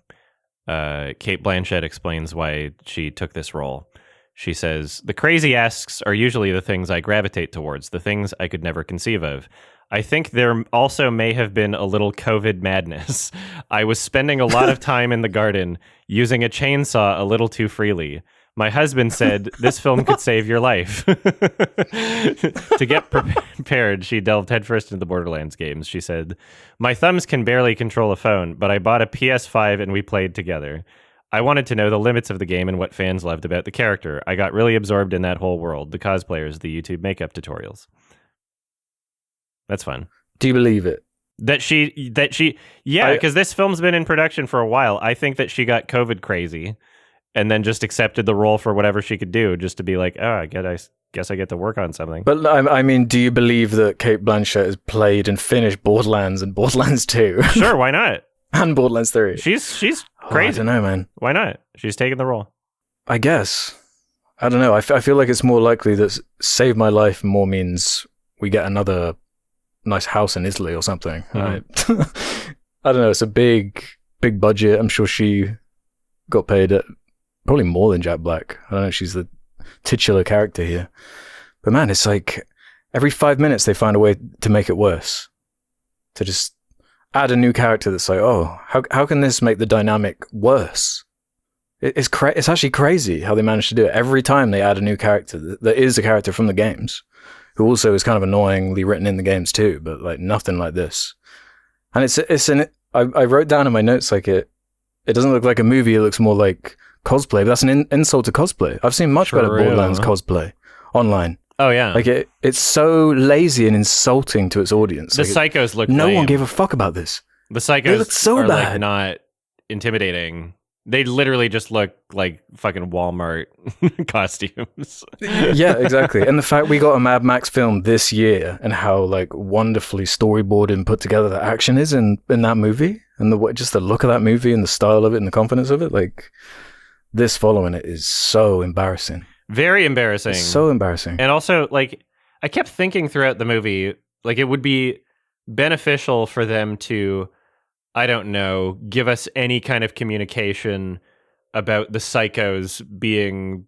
Cate Blanchett explains why she took this role. She says, "The crazy asks are usually the things I gravitate towards, the things I could never conceive of. I think there also may have been a little COVID madness. I was spending a lot of time in the garden, using a chainsaw a little too freely. My husband said, this film could save your life." To get prepared, she delved headfirst into the Borderlands games. She said, "My thumbs can barely control a phone, but I bought a PS5 and we played together. I wanted to know the limits of the game and what fans loved about the character. I got really absorbed in that whole world, the cosplayers, the YouTube makeup tutorials." That's fun. Do you believe it? Yeah, because this film's been in production for a while. I think that she got COVID crazy and then just accepted the role for whatever she could do, just to be like, oh, I guess I get to work on something. But I mean, do you believe that Cate Blanchett has played and finished Borderlands and Borderlands 2? Sure, why not? And Borderlands 3. She's crazy. I don't know, man. Why not? She's taking the role. I guess. I don't know. I feel like it's more likely that Save My Life more means we get another nice house in Italy or something. Mm-hmm. I don't know. It's a big budget. I'm sure she got paid probably more than Jack Black. I don't know. She's the titular character here. But man, it's like every 5 minutes they find a way to make it worse. To just add a new character that's like, oh, how can this make the dynamic worse? It's actually crazy how they manage to do it. Every time they add a new character, there is a character from the games who also is kind of annoyingly written in the games too, but like nothing like this. And I wrote down in my notes like it doesn't look like a movie, it looks more like cosplay, but that's an insult to cosplay. I've seen much better Borderlands cosplay online. Oh yeah. Like it's so lazy and insulting to its audience. The like psychos look no lame. one gave a fuck about this. The psychos They look so are bad. like not intimidating. They literally just look like fucking Walmart costumes. Yeah, exactly. And the fact we got a Mad Max film this year and how like wonderfully storyboarded and put together the action is in that movie, and just the look of that movie and the style of it and the confidence of it, like this following it is so embarrassing. Very embarrassing. It's so embarrassing. And also, like, I kept thinking throughout the movie, like, it would be beneficial for them to, I don't know, give us any kind of communication about the psychos being,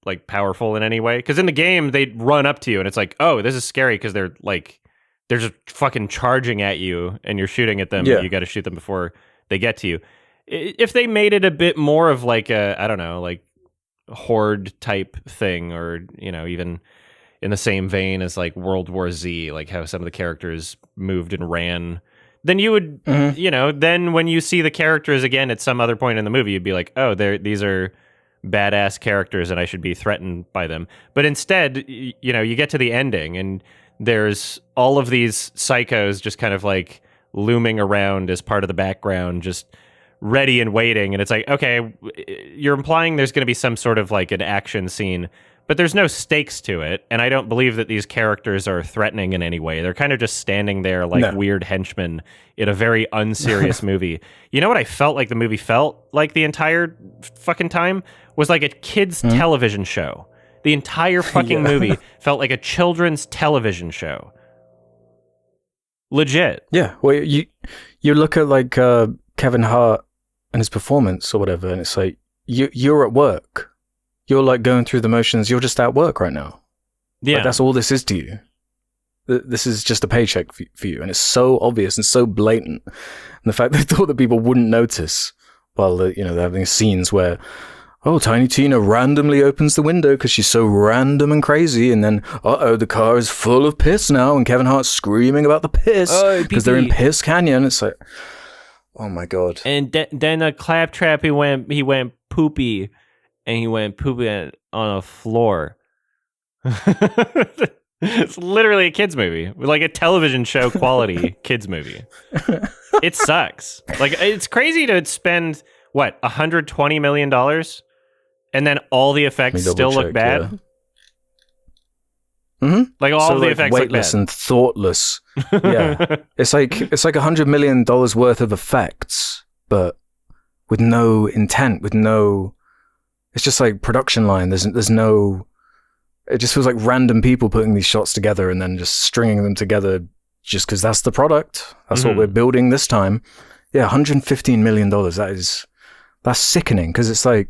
like, powerful in any way. Because in the game, they run up to you, and it's like, oh, this is scary, because they're, like, they're just fucking charging at you, and you're shooting at them, and you got to shoot them before they get to you. If they made it a bit more of, like, a, I don't know, like, horde type thing, or even in the same vein as like World War Z, like how some of the characters moved and ran, then you would then when you see the characters again at some other point in the movie, you'd be like, oh, these are badass characters and I should be threatened by them. But instead, you get to the ending and there's all of these psychos just kind of like looming around as part of the background, just ready and waiting, and it's like, okay, you're implying there's going to be some sort of like an action scene, but there's no stakes to it, and I don't believe that these characters are threatening in any way. They're kind of just standing there like weird henchmen in a very unserious movie. You know what I felt like the movie felt like the entire fucking time? Was like a kid's television show. The entire fucking movie felt like a children's television show. Legit. Yeah, well, you look at like Kevin Hart and his performance or whatever, and it's like you're at work. you're like going through the motions. You're just at work right now. Yeah. Like, that's all this is to you. This is just a paycheck for you. And it's so obvious and so blatant. And the fact they thought that people wouldn't notice while, they're having scenes where, oh, Tiny Tina randomly opens the window because she's so random and crazy. And then, the car is full of piss now. And Kevin Hart's screaming about the piss because they're in Piss Canyon. It's like, oh my God. And then a claptrap, he went poopy. And he went poopy on a floor. It's literally a kids movie, like a television show quality kids movie. It sucks. Like, it's crazy to spend what, $120 million, and then all the effects still look bad. Yeah. Mm-hmm. Like all the effects weightless look bad and thoughtless. Yeah, it's like $100 million worth of effects, but with no intent, with no. It's just like production line. There's no. It just feels like random people putting these shots together and then just stringing them together just because that's the product. That's what we're building this time. Yeah, $115 million. That's sickening because it's like,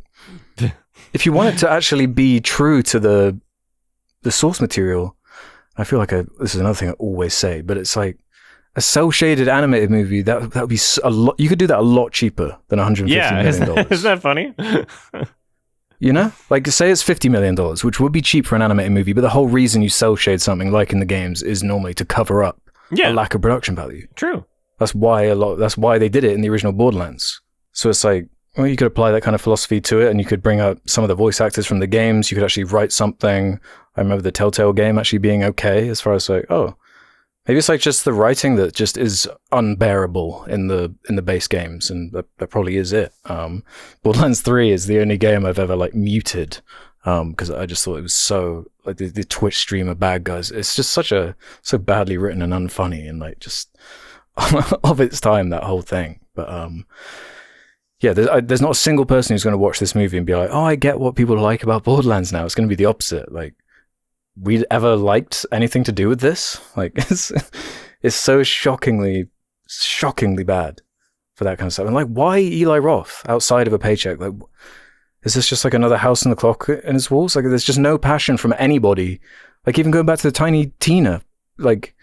if you want it to actually be true to the source material, I feel like this is another thing I always say, but it's like a cel-shaded animated movie, that would be a lot. You could do that a lot cheaper than $150 million. Isn't that funny? Like say it's $50 million, which would be cheap for an animated movie, but the whole reason you cel shade something like in the games is normally to cover up a lack of production value. True. That's why they did it in the original Borderlands. So it's like, well, you could apply that kind of philosophy to it, and you could bring up some of the voice actors from the games. You could actually write something. I remember the Telltale game actually being okay as far as like, maybe it's like just the writing that just is unbearable in the base games, and that probably is it. Borderlands 3 is the only game I've ever like muted because I just thought it was so like the Twitch streamer bad guys. It's just so badly written and unfunny and like just of its time, that whole thing. But there's not a single person who's going to watch this movie and be like, oh, I get what people like about Borderlands now. It's going to be the opposite. Like, we'd ever liked anything to do with this. Like, it's so shockingly bad for that kind of stuff. And like, why Eli Roth outside of a paycheck? Like, is this just like another house on the clock in his walls? Like, there's just no passion from anybody. Like, even going back to the Tiny Tina, like,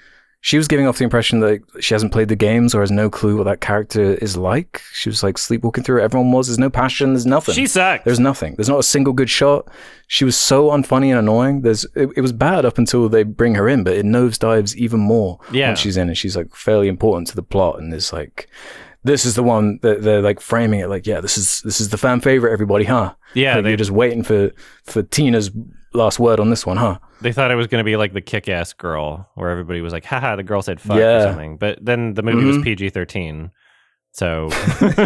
she was giving off the impression that she hasn't played the games or has no clue what that character is like. She was like sleepwalking through it. Everyone was. There's no passion. There's nothing. She sucked. There's nothing. There's not a single good shot. She was so unfunny and annoying. It was bad up until they bring her in, but it nosedives even more once she's in, and she's like fairly important to the plot. And there's like, this is the one that they're like framing it like, yeah, this is the fan favorite, everybody, huh? Yeah, like, you're just waiting for Tina's last word on this one, huh? They thought it was going to be like the Kick-Ass girl, where everybody was like, haha, the girl said fuck or something. But then the movie was PG-13, so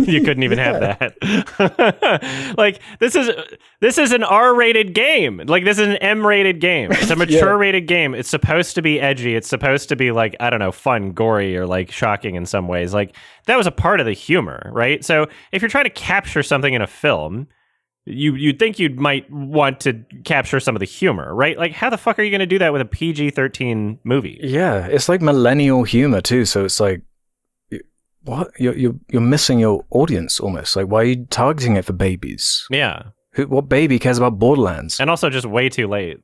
you couldn't even have that. Like, this is an R-rated game. Like, this is an M-rated game. It's a mature-rated game. It's supposed to be edgy. It's supposed to be like, I don't know, fun, gory, or like shocking in some ways. Like, that was a part of the humor, right? So if you're trying to capture something in a film, you'd think you might want to capture some of the humor, right? Like, how the fuck are you going to do that with a PG-13 movie? Yeah, it's like millennial humor too. So it's like, what? You're missing your audience almost. Like, why are you targeting it for babies? Yeah. What baby cares about Borderlands? And also just way too late.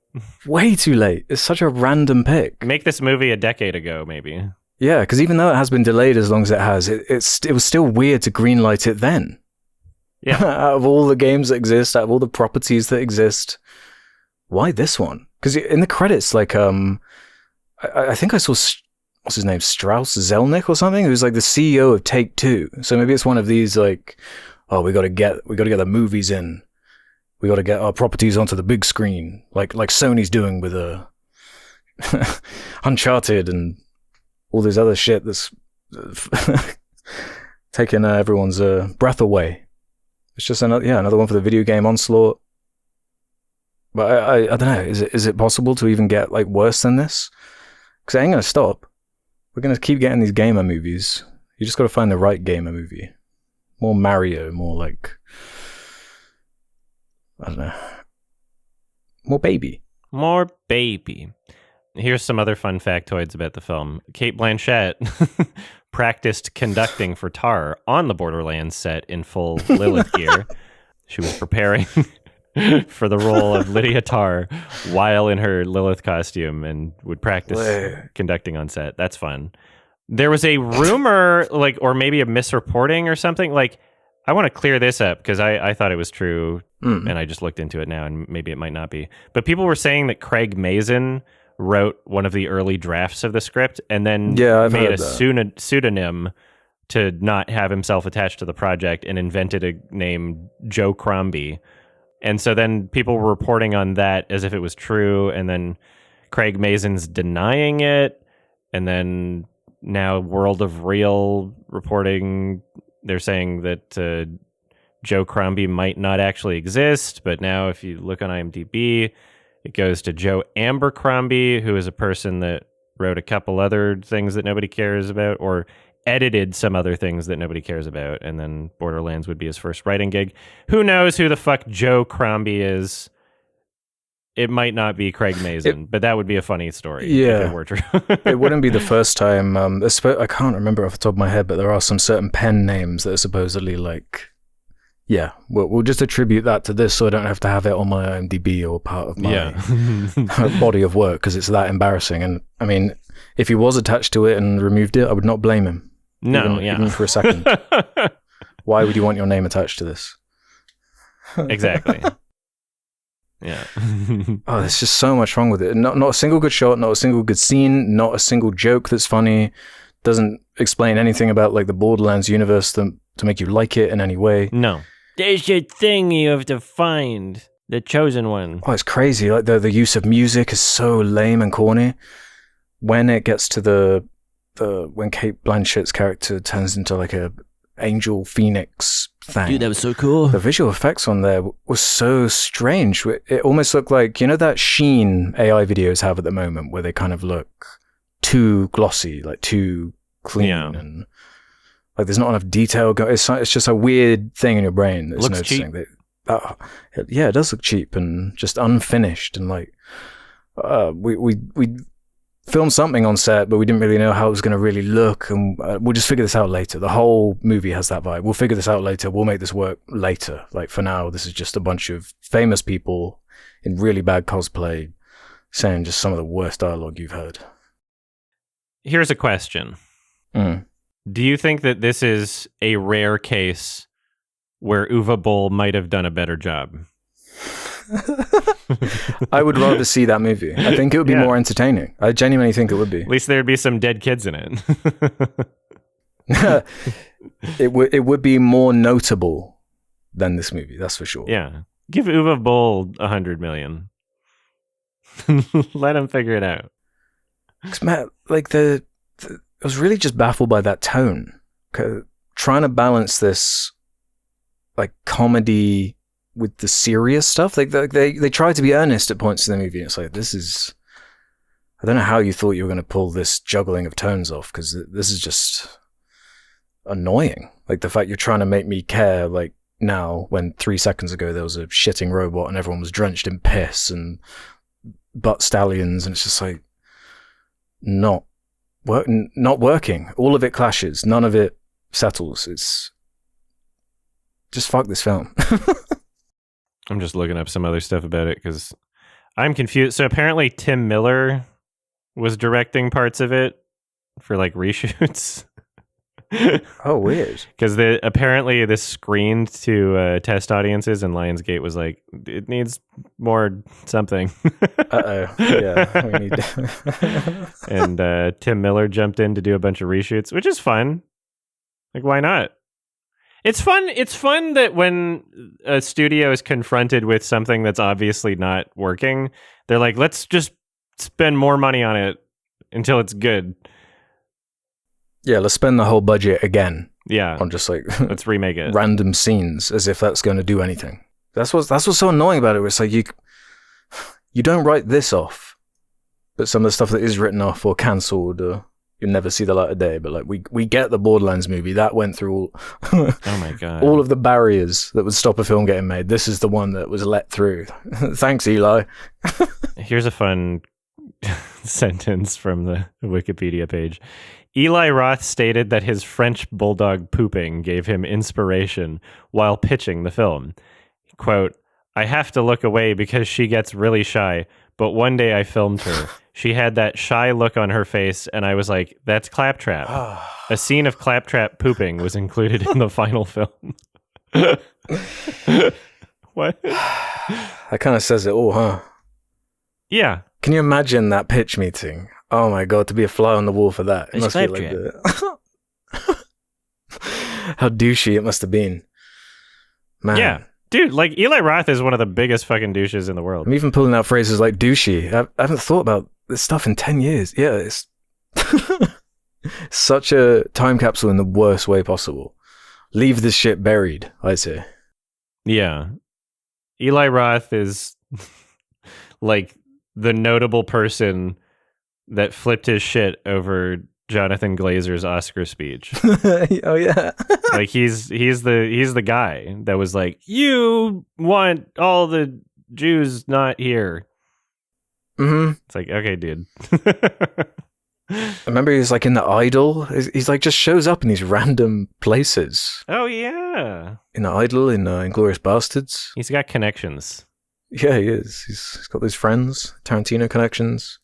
Way too late. It's such a random pick. Make this movie a decade ago, maybe. Yeah, because even though it has been delayed as long as it has, it was still weird to greenlight it then. Yeah. Out of all the games that exist, out of all the properties that exist, why this one? Because in the credits, like, I think I saw, what's his name, Strauss Zelnick or something, who's like the CEO of Take-Two. So maybe it's one of these like, oh, we got to get the movies in, we got to get our properties onto the big screen, like Sony's doing with Uncharted and all this other shit that's taking everyone's breath away. It's just another one for the video game onslaught. But I don't know. Is it possible to even get like worse than this? Because it ain't gonna stop. We're gonna keep getting these gamer movies. You just gotta find the right gamer movie. More Mario, more like, I don't know, more baby. More baby. Here's some other fun factoids about the film. Cate Blanchett practiced conducting for Tar on the Borderlands set in full Lilith gear. She was preparing for the role of Lydia Tarr while in her Lilith costume and would practice conducting on set. That's fun. There was a rumor, or maybe a misreporting or something. I want to clear this up because I thought it was true, and I just looked into it now, and maybe it might not be. But people were saying that Craig Mazin wrote one of the early drafts of the script and then made a pseudonym to not have himself attached to the project and invented a name, Joe Crombie. And so then people were reporting on that as if it was true, and then Craig Mazin's denying it, and then now World of Real reporting, they're saying that Joe Crombie might not actually exist, but now if you look on IMDb, it goes to Joe Abercrombie, who is a person that wrote a couple other things that nobody cares about, or edited some other things that nobody cares about, and then Borderlands would be his first writing gig. Who knows who the fuck Joe Crombie is? It might not be Craig Mazin, but that would be a funny story if it were true. It wouldn't be the first time. I can't remember off the top of my head, but there are some certain pen names that are supposedly we'll just attribute that to this so I don't have to have it on my IMDb or part of my body of work because it's that embarrassing. And I mean, if he was attached to it and removed it, I would not blame him. Even for a second. Why would you want your name attached to this? Exactly. Yeah. Oh, there's just so much wrong with it. Not a single good shot, not a single good scene, not a single joke that's funny. Doesn't explain anything about the Borderlands universe to make you like it in any way. No. There's your thing you have to find. The chosen one. Oh, it's crazy. The use of music is so lame and corny. When it gets to when Cate Blanchett's character turns into a angel phoenix thing. Dude, that was so cool. The visual effects on there was so strange. It almost looked like, that Sheen AI videos have at the moment where they kind of look too glossy, too clean, and there's not enough detail. It's just a weird thing in your brain that's looks noticing cheap. that. It does look cheap and just unfinished, and we filmed something on set, but we didn't really know how it was going to really look, and we'll just figure this out later. The whole movie has that vibe. We'll figure this out later. We'll make this work later. For now, this is just a bunch of famous people in really bad cosplay saying just some of the worst dialogue you've heard. Here's a question. Do you think that this is a rare case where Uwe Boll might have done a better job? I would rather see that movie. I think it would be more entertaining. I genuinely think it would be. At least there'd be some dead kids in it. It would be more notable than this movie, that's for sure. Yeah. Give Uwe Boll $100 million. Let him figure it out. Because, Matt, I was really just baffled by that tone. Trying to balance this, comedy with the serious stuff. They try to be earnest at points in the movie. It's this is... I don't know how you thought you were going to pull this juggling of tones off, because this is just annoying. The fact you're trying to make me care, now, when 3 seconds ago there was a shitting robot and everyone was drenched in piss and butt stallions, and it's just not working. All of it clashes. None of it settles. It's just fuck this film. I'm just looking up some other stuff about it because I'm confused. So apparently Tim Miller was directing parts of it for reshoots. Oh, weird. Because apparently this screened to test audiences, and Lionsgate was like, it needs more something. Yeah, we need. And Tim Miller jumped in to do a bunch of reshoots, which is fun. Why not? It's fun. It's fun that when a studio is confronted with something that's obviously not working, they're like, let's just spend more money on it until it's good. Yeah, let's spend the whole budget again. Yeah. On just let's remake it. Random scenes, as if that's going to do anything. That's what's so annoying about it. It's you don't write this off, but some of the stuff that is written off or cancelled, you'll never see the light of day. But we get the Borderlands movie that went through all, oh my god, all of the barriers that would stop a film getting made. This is the one that was let through. Thanks, Eli. Here's a fun sentence from the Wikipedia page. Eli Roth stated that his French bulldog pooping gave him inspiration while pitching the film. Quote, I have to look away because she gets really shy. But one day I filmed her. She had that shy look on her face, and I was like, that's Claptrap. A scene of Claptrap pooping was included in the final film. What? That kind of says it all, huh? Yeah. Can you imagine that pitch meeting? Oh my god, to be a fly on the wall for that. It must be like how douchey it must have been. Man. Yeah. Dude, like Eli Roth is one of the biggest fucking douches in the world. I'm even pulling out phrases like douchey. I haven't thought about this stuff in 10 years. Yeah, it's such a time capsule in the worst way possible. Leave this shit buried, I say. Yeah. Eli Roth is like the notable person that flipped his shit over Jonathan Glazer's Oscar speech. Oh yeah. Like he's the guy that was like, you want all the Jews not here. Mm-hmm. It's like, okay, dude. I remember he's like in The Idol. He's like just shows up in these random places. Oh yeah. In The Idol, in Inglourious Bastards. He's got connections. Yeah, he is. He's got those friends, Tarantino connections.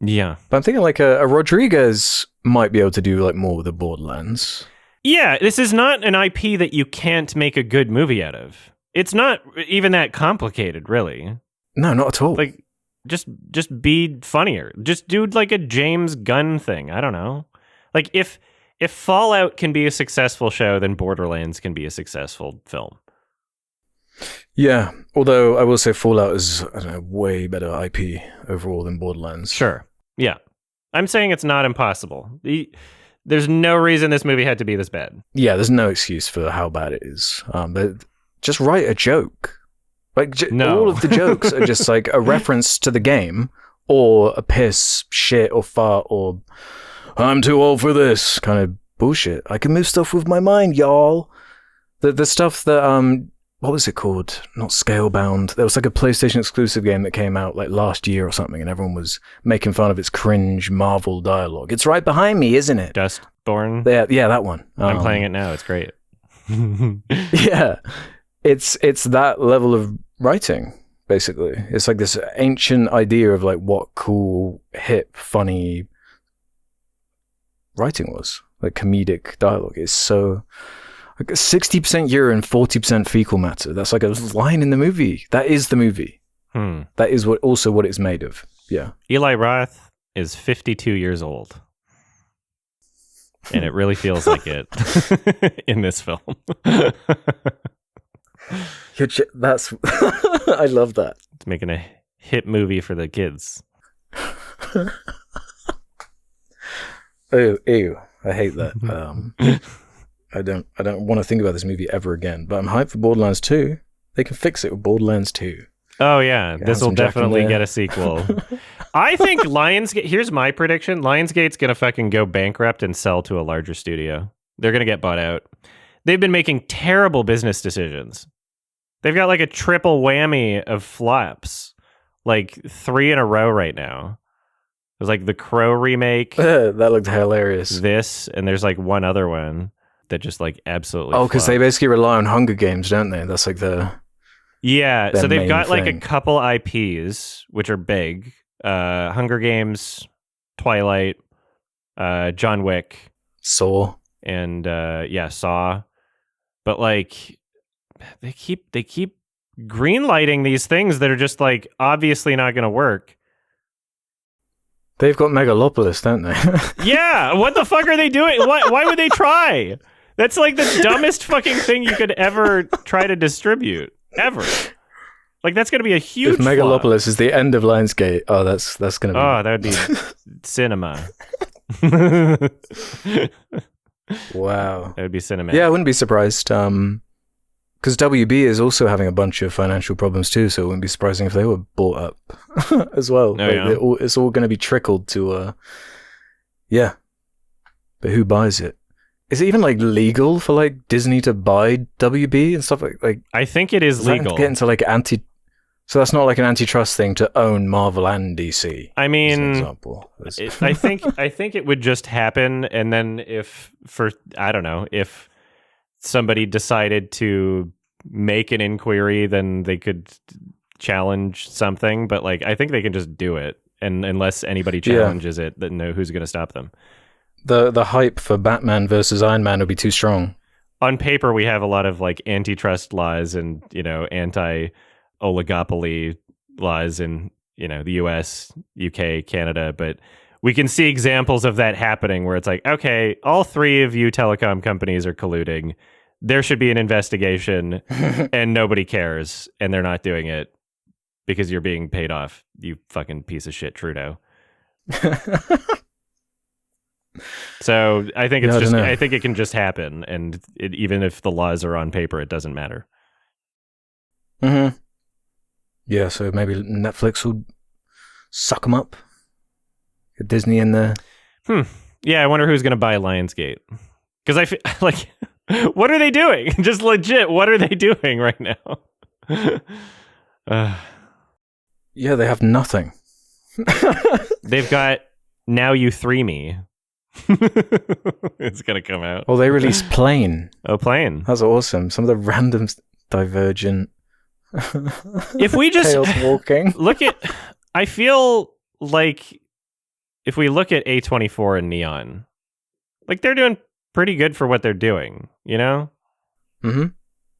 Yeah. But I'm thinking like a Rodriguez might be able to do like more with the Borderlands. Yeah, this is not an IP that you can't make a good movie out of. It's not even that complicated, really. No, not at all. Like, just be funnier. Just do like a James Gunn thing. I don't know. Like if Fallout can be a successful show, then Borderlands can be a successful film. Yeah, although I will say Fallout is way better IP overall than Borderlands. Sure. Yeah. I'm saying it's not impossible. There's no reason this movie had to be this bad. Yeah, there's no excuse for how bad it is. But just write a joke. Like, no. All of the jokes are just like a reference to the game, or a piss, shit, or fart, or I'm too old for this kind of bullshit. I can move stuff with my mind, y'all. The stuff that, what was it called? Not Scalebound. There was like a PlayStation exclusive game that came out like last year or something, and everyone was making fun of its cringe Marvel dialogue. It's right behind me, isn't it? Dustborn? Yeah, that one. I'm playing it now. It's great. Yeah. It's that level of writing, basically. It's like this ancient idea of like what cool, hip, funny writing was. Like comedic dialogue. It's so... Like 60% urine, 40% fecal matter. That's like a line in the movie. That is the movie. That is what it's made of. Yeah. Eli Roth is 52 years old. And it really feels like it in this film. That's I love that. It's making a hit movie for the kids. Ew. I hate that. I don't want to think about this movie ever again, but I'm hyped for Borderlands 2. They can fix it with Borderlands 2. Oh yeah, this will definitely get a sequel. I think Lionsgate, here's my prediction, Lionsgate's going to fucking go bankrupt and sell to a larger studio. They're going to get bought out. They've been making terrible business decisions. They've got like a triple whammy of flops. Like 3 in a row right now. There's like the Crow remake. That looked hilarious. This, and there's like one other one that just like absolutely because they basically rely on Hunger Games, don't they? That's like their so they've got like thing. a couple IPs which are big. Hunger Games, Twilight, John Wick, Saw, and Saw. But like they keep greenlighting these things that are just like obviously not going to work. They've got Megalopolis, don't they? Yeah, what the fuck are they doing? Why would they try? That's like the dumbest fucking thing you could ever try to distribute. Ever. Like, that's going to be a huge If Megalopolis is the end of Lionsgate, that's going to be... Oh, that would be cinema. Wow. That would be cinema. Yeah, I wouldn't be surprised. Because WB is also having a bunch of financial problems too, so it wouldn't be surprising if they were bought up as well. Oh, yeah. It's all going to be trickled to... yeah. But who buys it? Is it even like legal for like Disney to buy WB and stuff like? I think it is legal. Get into like so that's not like an antitrust thing to own Marvel and DC. I mean, as an example. I think it would just happen, and then if somebody decided to make an inquiry, then they could challenge something. But like, I think they can just do it, and unless anybody challenges it, then who's going to stop them? The hype for Batman versus Iron Man would be too strong. On paper, we have a lot of like antitrust laws and anti-oligopoly laws in the US, UK, Canada, but we can see examples of that happening where it's like, okay, all three of you telecom companies are colluding. There should be an investigation and nobody cares, and they're not doing it because you're being paid off, you fucking piece of shit, Trudeau. So I think I think it can just happen, and even if the laws are on paper, it doesn't matter. Mm-hmm. Yeah, so maybe Netflix will suck them up. Get Disney in there. Yeah, I wonder who's going to buy Lionsgate. Because I feel like, what are they doing? Just legit, what are they doing right now? Yeah, they have nothing. They've got Now You Three Me. It's going to come out. Well, they released Plane. Oh, Plane. That's awesome. Some of the random Divergent. If we just Tails walking. look at, I feel like if we look at A24 and Neon, like they're doing pretty good for what they're doing, Mm-hmm.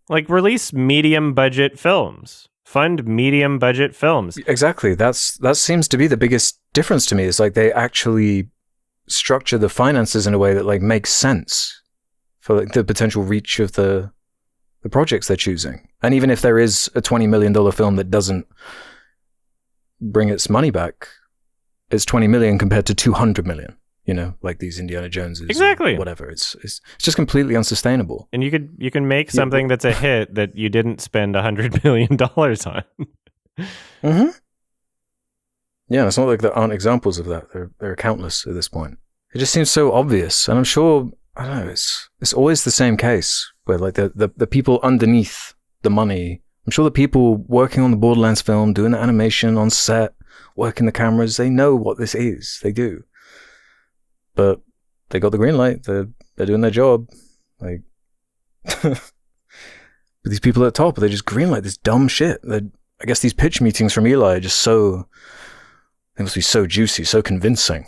Like release medium budget films, fund medium budget films. Exactly. That seems to be the biggest difference to me. Is like they actually structure the finances in a way that like makes sense for like the potential reach of the projects they're choosing. And even if there is a $20 million film that doesn't bring its money back, it's 20 million compared to 200 million, like these Indiana Joneses. Exactly. Whatever. It's just completely unsustainable. And you can make something that's a hit that you didn't spend $100 million on. Mm-hmm. Yeah, it's not like there aren't examples of that. There are countless at this point. It just seems so obvious. And I'm sure, I don't know, it's always the same case where like the people underneath the money, I'm sure the people working on the Borderlands film, doing the animation on set, working the cameras, they know what this is. They do. But they got the green light. They're doing their job. Like, but these people at the top, they just green light this dumb shit. I guess these pitch meetings from Eli are just they must be so juicy, so convincing.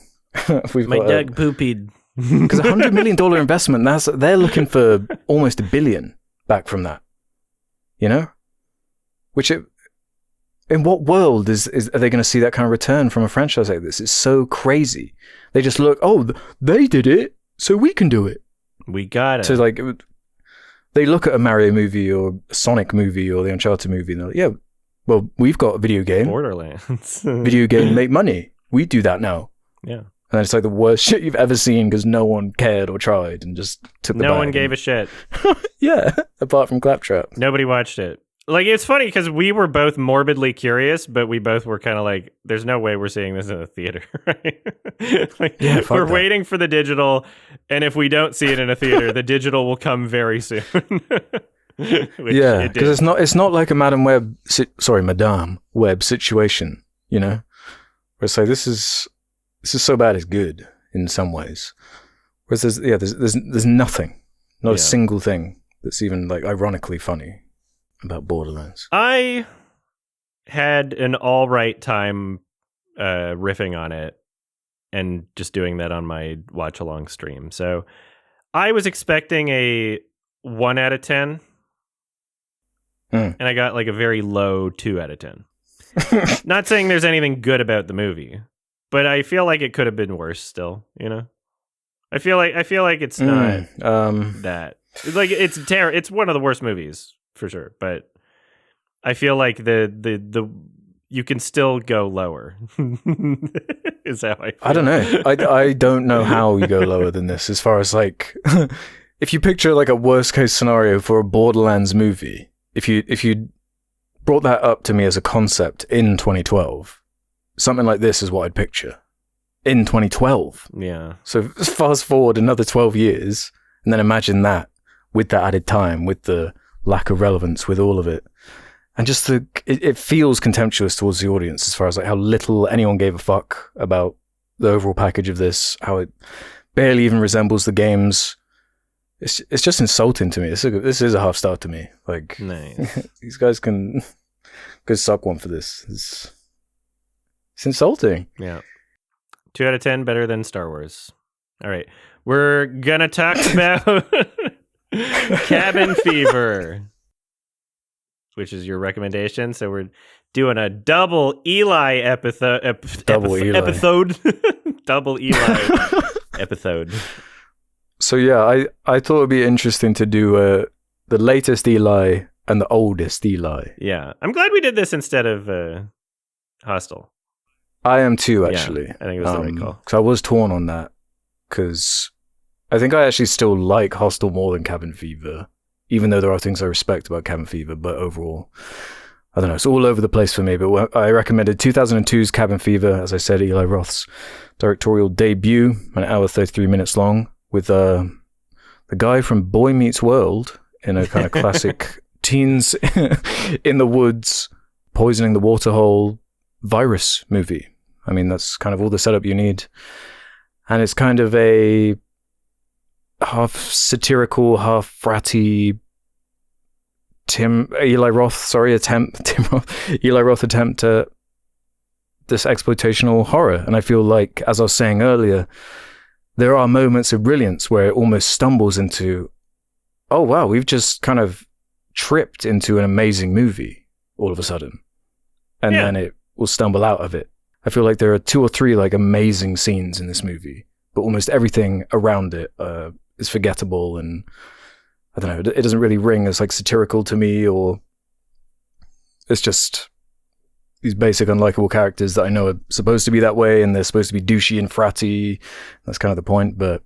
My dog poopied. Because $100 million investment, they're looking for almost $1 billion back from that. Which in what world are they going to see that kind of return from a franchise like this? It's so crazy. They just look, they did it, so we can do it. We got it. So like, they look at a Mario movie or a Sonic movie or the Uncharted movie and they're like, yeah, well, we've got a video game. Borderlands. Video game make money. We do that now. Yeah. And it's like the worst shit you've ever seen because no one cared or tried and just took the No one gave a shit. Yeah, apart from Claptrap. Nobody watched it. Like, it's funny because we were both morbidly curious, but we both were kind of like, there's no way we're seeing this in a theater, right? We're waiting for the digital, and if we don't see it in a theater, the digital will come very soon. Yeah, because it's not like a Madame Web situation, where it's like, this is so bad it's good in some ways. Whereas there's nothing, not a single thing that's even like ironically funny about Borderlands. I had an all right time riffing on it and just doing that on my watch along stream. So I was expecting a 1 out of 10. And I got like a very low 2 out of 10. Not saying there's anything good about the movie, but I feel like it could have been worse still, I feel like it's not that. Like it's one of the worst movies for sure, but I feel like the you can still go lower. Is how I feel. I don't know. I don't know how you go lower than this as far as like if you picture like a worst case scenario for a Borderlands movie, if you brought that up to me as a concept in 2012, something like this is what I'd picture in 2012. Yeah. So fast forward another 12 years and then imagine that with the added time, with the lack of relevance, with all of it. And just it feels contemptuous towards the audience as far as like how little anyone gave a fuck about the overall package of this, how it barely even resembles the games. it's just insulting to me. This is a half star to me. Like, nice. These guys can suck one for this. It's insulting. Yeah. 2 out of 10 better than Star Wars. All right. We're going to talk about Cabin Fever, which is your recommendation. So we're doing a double Eli episode. Double Eli episode. So yeah, I thought it'd be interesting to do the latest Eli and the oldest Eli. Yeah. I'm glad we did this instead of Hostel. I am too, actually. Yeah, I think it was the right call. Because I was torn on that. Because I think I actually still like Hostel more than Cabin Fever, even though there are things I respect about Cabin Fever. But overall, I don't know. It's all over the place for me. But I recommended 2002's Cabin Fever, as I said, Eli Roth's directorial debut, an hour 33 minutes long, with the guy from Boy Meets World in a kind of classic teens in the woods poisoning the waterhole virus movie. I mean, that's kind of all the setup you need. And it's kind of a half satirical, half fratty Eli Roth attempt at this exploitational horror. And I feel like, as I was saying earlier, there are moments of brilliance where it almost stumbles into, oh wow, we've just kind of tripped into an amazing movie all of a sudden. And then it will stumble out of it. I feel like there are 2 or 3 like amazing scenes in this movie, but almost everything around it is forgettable, and I don't know, it doesn't really ring as like satirical to me, or it's just these basic unlikable characters that I know are supposed to be that way, and they're supposed to be douchey and fratty. That's kind of the point, but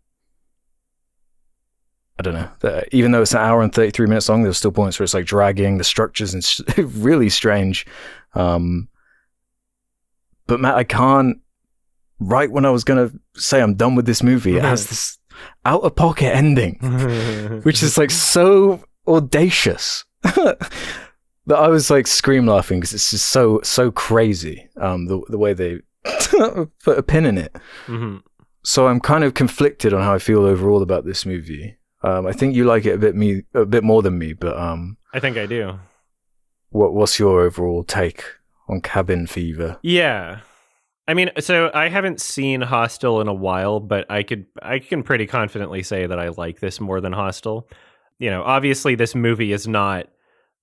I don't know. Even though it's an hour and 33 minutes long, there's still points where it's like dragging, the structures and really strange. But Matt, I can't, right when I was going to say I'm done with this movie, it has this out-of-pocket ending, which is like so audacious that I was like scream laughing because it's just so crazy, the way they put a pin in it. Mm-hmm. So I'm kind of conflicted on how I feel overall about this movie. I think you like it a bit more than me, but I think I do. What's your overall take on Cabin Fever? Yeah. I mean, so I haven't seen Hostel in a while, but I can pretty confidently say that I like this more than Hostel. You know, obviously this movie is not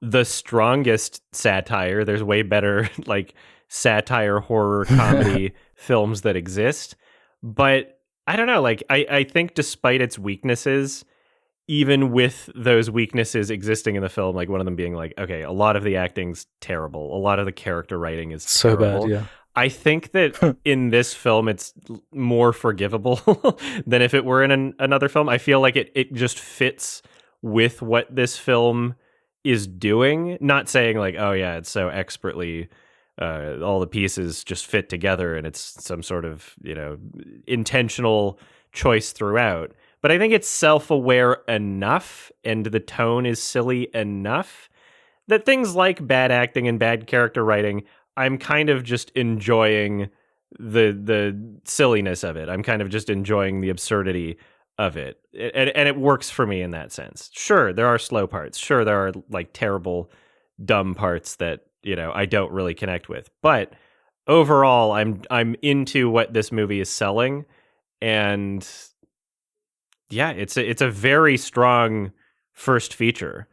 the strongest satire. There's way better like satire horror comedy films that exist. But I don't know, like I think despite its weaknesses, even with those weaknesses existing in the film, like one of them being like, okay, a lot of the acting's terrible. A lot of the character writing is so terrible. bad, yeah. I think that in this film, it's more forgivable than if it were in another film. I feel like it just fits with what this film is doing. Not saying like, oh yeah, it's so expertly, all the pieces just fit together and it's some sort of, you know, intentional choice throughout. But I think it's self-aware enough and the tone is silly enough that things like bad acting and bad character writing, I'm kind of just enjoying the silliness of it. I'm kind of just enjoying the absurdity of it. And it works for me in that sense. Sure, there are slow parts. Sure, there are like terrible, dumb parts that, you know, I don't really connect with. But overall, I'm into what this movie is selling, and yeah, it's a very strong first feature,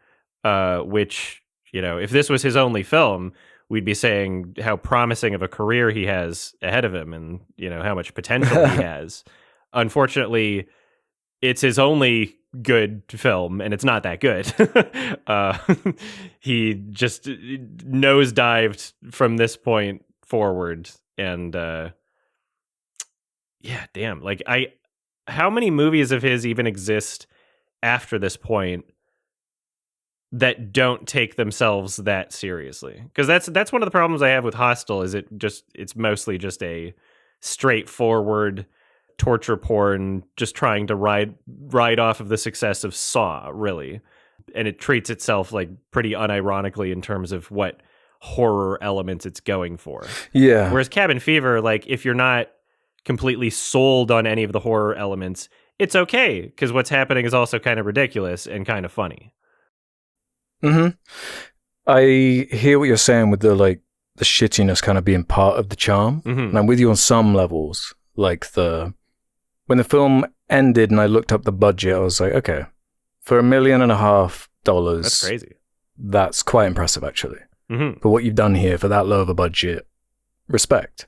which, you know, if this was his only film, we'd be saying how promising of a career he has ahead of him and, you know, how much potential he has. Unfortunately, it's his only good film, and it's not that good. He just nosedived from this point forward, and yeah, damn. Like, how many movies of his even exist after this point that don't take themselves that seriously? Because that's one of the problems I have with Hostel. Is it's mostly just a straightforward torture porn, just trying to ride off of the success of Saw, really, and it treats itself like pretty unironically in terms of what horror elements it's going for. Yeah. Whereas Cabin Fever, like, if you're not completely sold on any of the horror elements, it's okay because what's happening is also kind of ridiculous and kind of funny. I hear what you're saying with the shittiness kind of being part of the charm. And I'm with you on some levels. Like when the film ended and I looked up the budget, I was like, okay, for $1.5 million, that's crazy. That's quite impressive, actually. But what you've done here for that low of a budget, respect.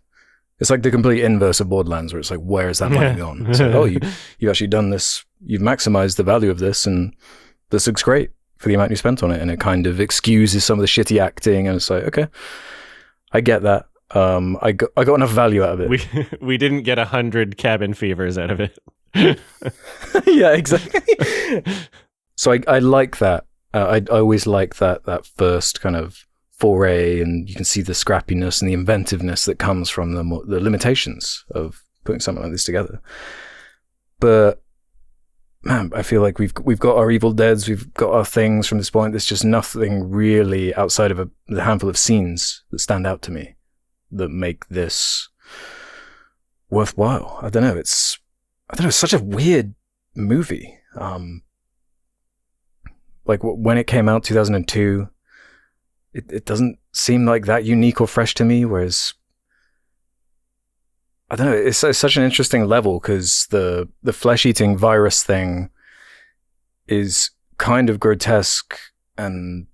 It's like the complete inverse of Borderlands, where it's like, where is that money gone? It's like, oh, you've actually done this. You've maximized the value of this, and this looks great for the amount you spent on it. And it kind of excuses some of the shitty acting, and it's like, okay, I get that. I got enough value out of it. We didn't get 100 cabin fevers out of it. Yeah, exactly. So I like that. I always like that first kind of foray, and you can see the scrappiness and the inventiveness that comes from the limitations of putting something like this together. But man, I feel like we've got our Evil Deads, we've got our things from this point. There's just nothing really outside of the handful of scenes that stand out to me that make this worthwhile. I don't know. It's such a weird movie. Like when it came out, 2002. It doesn't seem like that unique or fresh to me, whereas I don't know, it's such an interesting level because the flesh-eating virus thing is kind of grotesque and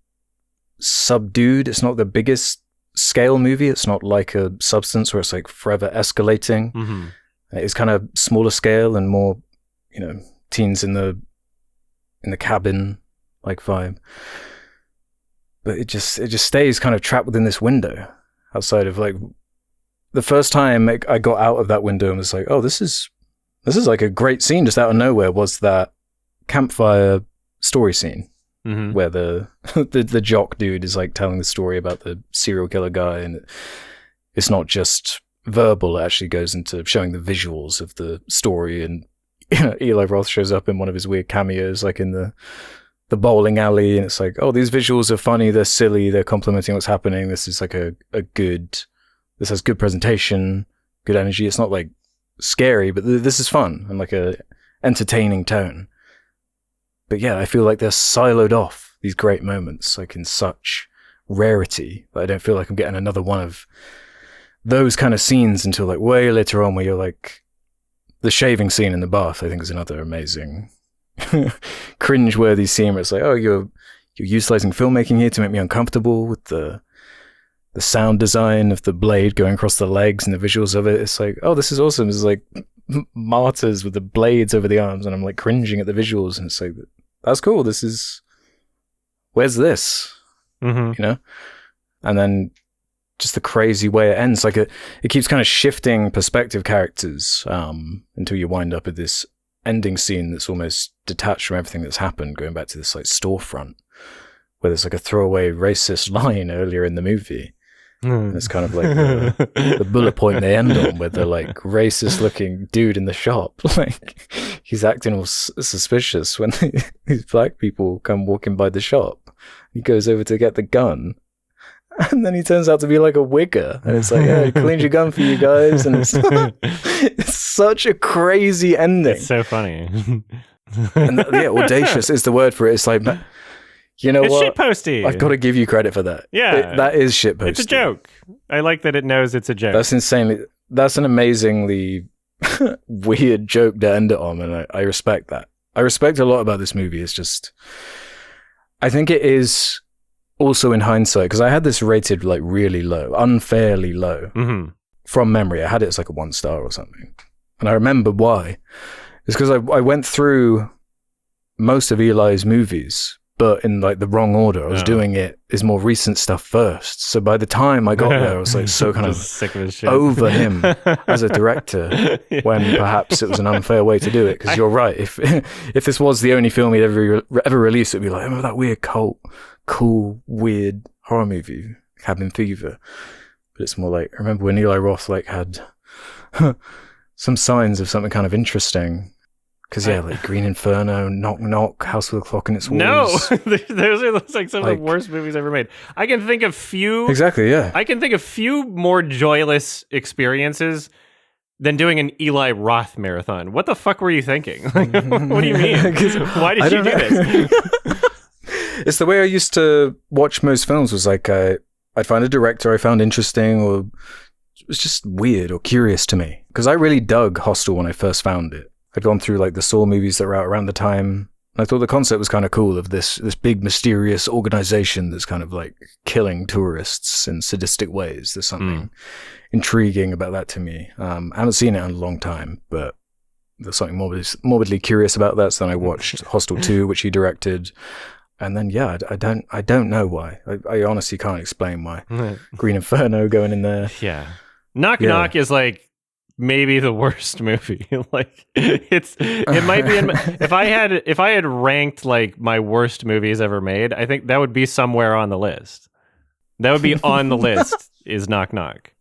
subdued. It's not the biggest scale movie. It's not like a Substance where it's like forever escalating. It's kind of smaller scale and more, teens in the cabin like vibe. But it just stays kind of trapped within this window outside of like the first time I got out of that window and was like, oh, this is like a great scene just out of nowhere, was that campfire story scene where the jock dude is like telling the story about the serial killer guy, and it's not just verbal, it actually goes into showing the visuals of the story, and Eli Roth shows up in one of his weird cameos like in the bowling alley, and it's like, oh, these visuals are funny, they're silly, they're complimenting what's happening. This is like this has good presentation, good energy. It's not like scary, but this is fun and like a entertaining tone. But yeah, I feel like they're siloed off, these great moments, like in such rarity that I don't feel like I'm getting another one of those kind of scenes until like way later on, where you're like, the shaving scene in the bath, I think, is another amazing cringe-worthy scene where it's like, oh, you're utilizing filmmaking here to make me uncomfortable with the sound design of the blade going across the legs and the visuals of it. It's like, oh, this is awesome. It's like martyrs with the blades over the arms, and I'm like cringing at the visuals, and it's like, that's cool. Where's this? And then just the crazy way it ends, like it keeps kind of shifting perspective characters until you wind up at this ending scene that's almost detached from everything that's happened, going back to this like storefront where there's like a throwaway racist line earlier in the movie. And it's kind of like the bullet point they end on, with the like racist looking dude in the shop, like he's acting all suspicious when these black people come walking by the shop. He goes over to get the gun, and then he turns out to be like a wigger, and it's like, yeah, I cleaned your gun for you guys, and it's such a crazy ending. It's so funny. And audacious is the word for it. It's like, you know, it's what? Shitposty. I've got to give you credit for that. Yeah, that is shitposty. It's a joke. I like that it knows it's a joke. That's an amazingly weird joke to end it on, and I respect that. I respect a lot about this movie. It's just, I think it is also in hindsight, because I had this rated like really low, unfairly low from memory. I had it as like a 1 star or something, and I remember why. It's because I went through most of Eli's movies, but in like the wrong order. I was doing it his more recent stuff first. So by the time I got there, I was like so kind of sick of his shit. Over him as a director, when perhaps it was an unfair way to do it. Because you're right. If this was the only film he'd ever released, it'd be like, remember that weird cult, cool, weird horror movie, Cabin Fever. But it's more like, I remember when Eli Roth like had some signs of something kind of interesting. Because, like Green Inferno, Knock Knock, House with a Clock in Its Walls. No, those are like some of the worst movies ever made. I can think of few... Exactly, yeah. I can think of few more joyless experiences than doing an Eli Roth marathon. What the fuck were you thinking? Like, what do you mean? Why did you do this? It's the way I used to watch most films. Was like I'd find a director I found interesting, or it was just weird or curious to me. Because I really dug Hostel when I first found it. I'd gone through like the Saw movies that were out around the time. I thought the concept was kind of cool of this big mysterious organization that's kind of like killing tourists in sadistic ways. There's something intriguing about that to me. I haven't seen it in a long time, but there's something morbidly curious about that. So then I watched Hostel 2, which he directed. And then, yeah, I don't know why. I honestly can't explain why. Green Inferno going in there. Yeah. Knock Knock is like maybe the worst movie. Like it might be if I had ranked like my worst movies ever made, I think that would be somewhere on the list. That would be on the list is Knock Knock.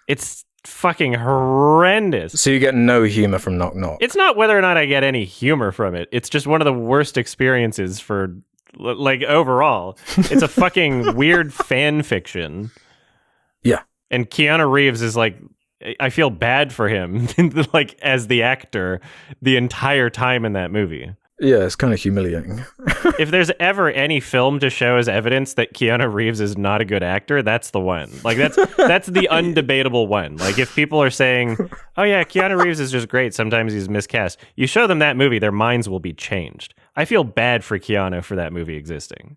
It's fucking horrendous. So you get no humor from Knock Knock. It's not whether or not I get any humor from it. It's just one of the worst experiences for like overall. It's a fucking weird fan fiction. Yeah. And Keanu Reeves is like, I feel bad for him, like as the actor, the entire time in that movie. Yeah, it's kind of humiliating. If there's ever any film to show as evidence that Keanu Reeves is not a good actor, that's the one. Like that's the undebatable one. Like if people are saying, "Oh yeah, Keanu Reeves is just great," sometimes he's miscast. You show them that movie, their minds will be changed. I feel bad for Keanu for that movie existing.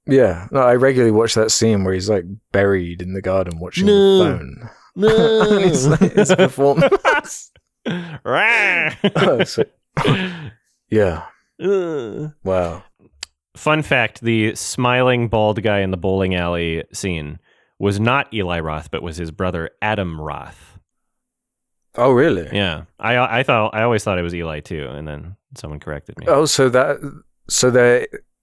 Yeah, no, I regularly watch that scene where he's like buried in the garden watching the phone. No, and his performance. Yeah. Wow. Fun fact: the smiling bald guy in the bowling alley scene was not Eli Roth, but was his brother Adam Roth. Oh, really? Yeah. I always thought it was Eli too, and then someone corrected me. Oh,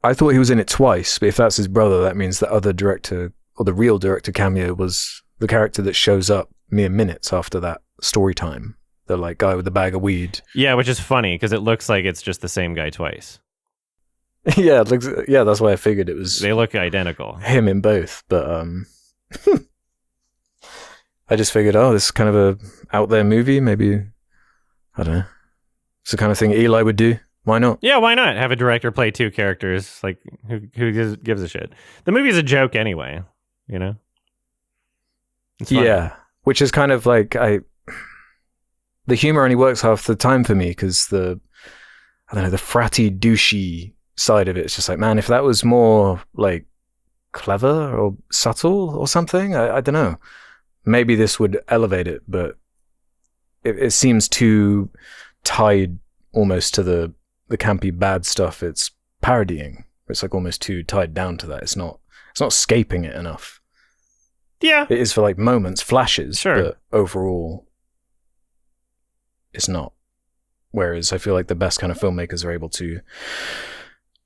I thought he was in it twice, but if that's his brother, that means the other director, or the real director cameo, was the character that shows up mere minutes after that story time. The like guy with the bag of weed. Yeah, which is funny because it looks like it's just the same guy twice. Yeah, it looks. Yeah, that's why I figured it was. They look identical. Him in both, but I just figured, this is kind of a out there movie. Maybe I don't know. It's the kind of thing Eli would do. Why not? Yeah, why not have a director play two characters? Like, who gives a shit? The movie's a joke anyway, you know? Yeah, which is kind of like, the humor only works half the time for me because the fratty, douchey side of it, it's just like, man, if that was more like clever or subtle or something, I don't know. Maybe this would elevate it, but it seems too tied almost to the campy bad stuff it's parodying. It's like almost too tied down to that. It's not escaping it enough. Yeah. It is for like moments, flashes, sure, but overall it's not. Whereas I feel like the best kind of filmmakers are able to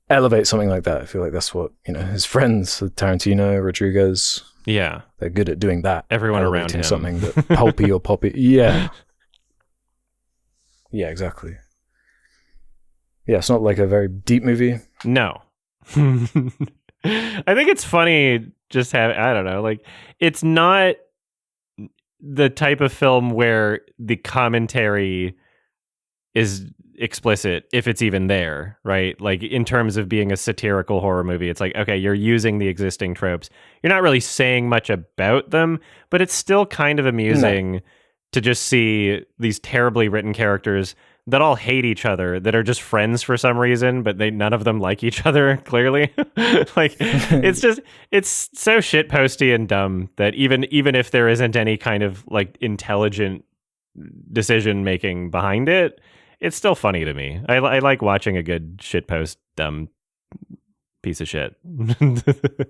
elevate something like that. I feel like that's what, his friends, Tarantino, Rodriguez. Yeah. They're good at doing that. Everyone around him. Something that pulpy or poppy. Yeah. Yeah, exactly. Yeah, it's not like a very deep movie. No. I think it's funny just I don't know, like it's not the type of film where the commentary is explicit, if it's even there, right? Like in terms of being a satirical horror movie, it's like, okay, you're using the existing tropes. You're not really saying much about them, but it's still kind of amusing to just see these terribly written characters that all hate each other, that are just friends for some reason, but none of them like each other, clearly. Like, it's so shitposty and dumb that even if there isn't any kind of like intelligent decision making behind it, it's still funny to me. I like watching a good shitpost dumb piece of shit.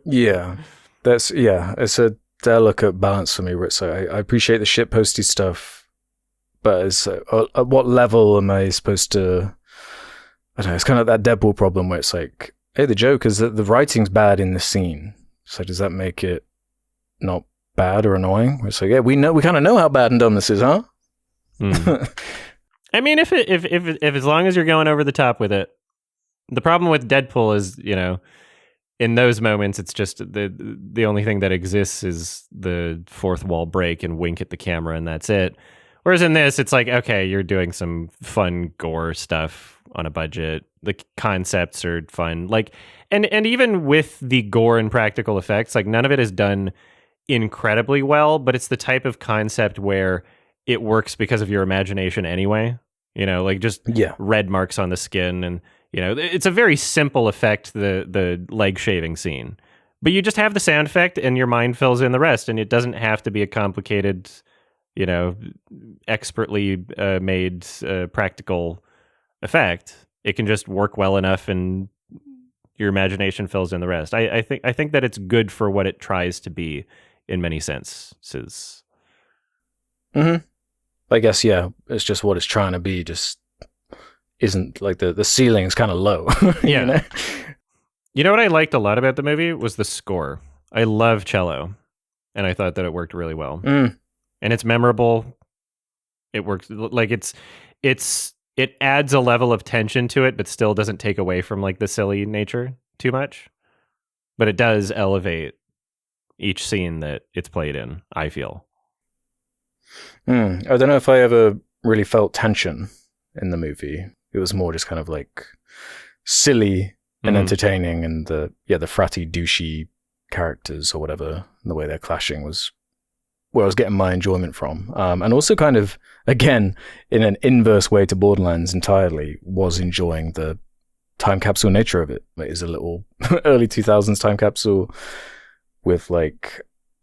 Yeah, it's a delicate balance for me where it's like, I appreciate the shitposty stuff, but it's at what level am I supposed to? I don't know. It's kind of that Deadpool problem where it's like, hey, the joke is that the writing's bad in this scene. So does that make it not bad or annoying? Where it's like, yeah, we kind of know how bad and dumb this is, huh? Mm. I mean, if as long as you're going over the top with it, the problem with Deadpool is, in those moments, it's just the only thing that exists is the fourth wall break and wink at the camera, and that's it. Whereas in this, it's like, okay, you're doing some fun gore stuff on a budget. The concepts are fun. Like, and even with the gore and practical effects, like none of it is done incredibly well, but it's the type of concept where it works because of your imagination anyway. You know, like just red marks on the skin, and you know, it's a very simple effect, the leg shaving scene. But you just have the sound effect and your mind fills in the rest, and it doesn't have to be a complicated, you know, expertly made practical effect. It can just work well enough, and your imagination fills in the rest. I think that it's good for what it tries to be in many senses. Mm-hmm. I guess, yeah, it's just what it's trying to be, just isn't like the ceiling is kind of low. Yeah. You know? You know what I liked a lot about the movie was the score. I love cello, and I thought that it worked really well. And it's memorable. It works like it adds a level of tension to it, but still doesn't take away from like the silly nature too much. But it does elevate each scene that it's played in, I feel. I don't know if I ever really felt tension in the movie. It was more just kind of like silly and entertaining, and the fratty douchey characters or whatever, and the way they're clashing was where I was getting my enjoyment from. And also kind of, again, in an inverse way to Borderlands entirely, was enjoying the time capsule nature of it. It is a little early 2000s time capsule with like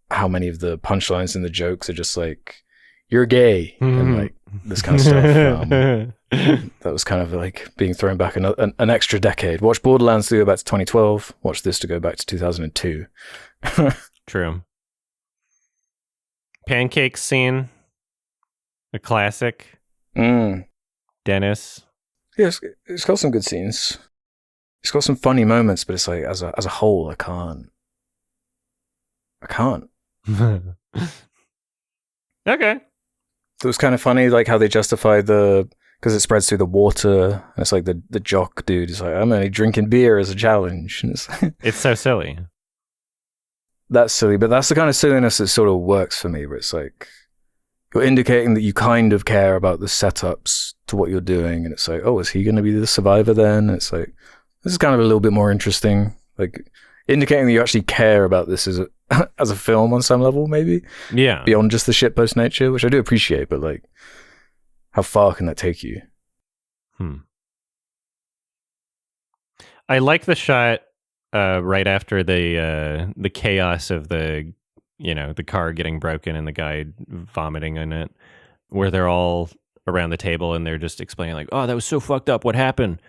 how many of the punchlines and the jokes are just like, you're gay, and like this kind of stuff. That was kind of like being thrown back an extra decade. Watch Borderlands to go back to 2012. Watch this to go back to 2002. True. Pancake scene, a classic. Dennis. Yeah, it's got some good scenes. It's got some funny moments, but it's like as a whole, I can't. Okay. It was kind of funny, like how they justify because it spreads through the water. And it's like the jock dude is like, I'm only drinking beer as a challenge. And it's so silly. That's silly, but that's the kind of silliness that sort of works for me, where it's like, you're indicating that you kind of care about the setups to what you're doing. And it's like, oh, is he going to be the survivor then? And it's like, this is kind of a little bit more interesting. Like, indicating that you actually care about this as a film on some level, maybe. Yeah. Beyond just the shitpost nature, which I do appreciate, but like, how far can that take you? I like the shot right after the chaos of the car getting broken and the guy vomiting in it, where they're all around the table and they're just explaining like, oh, that was so fucked up. What happened?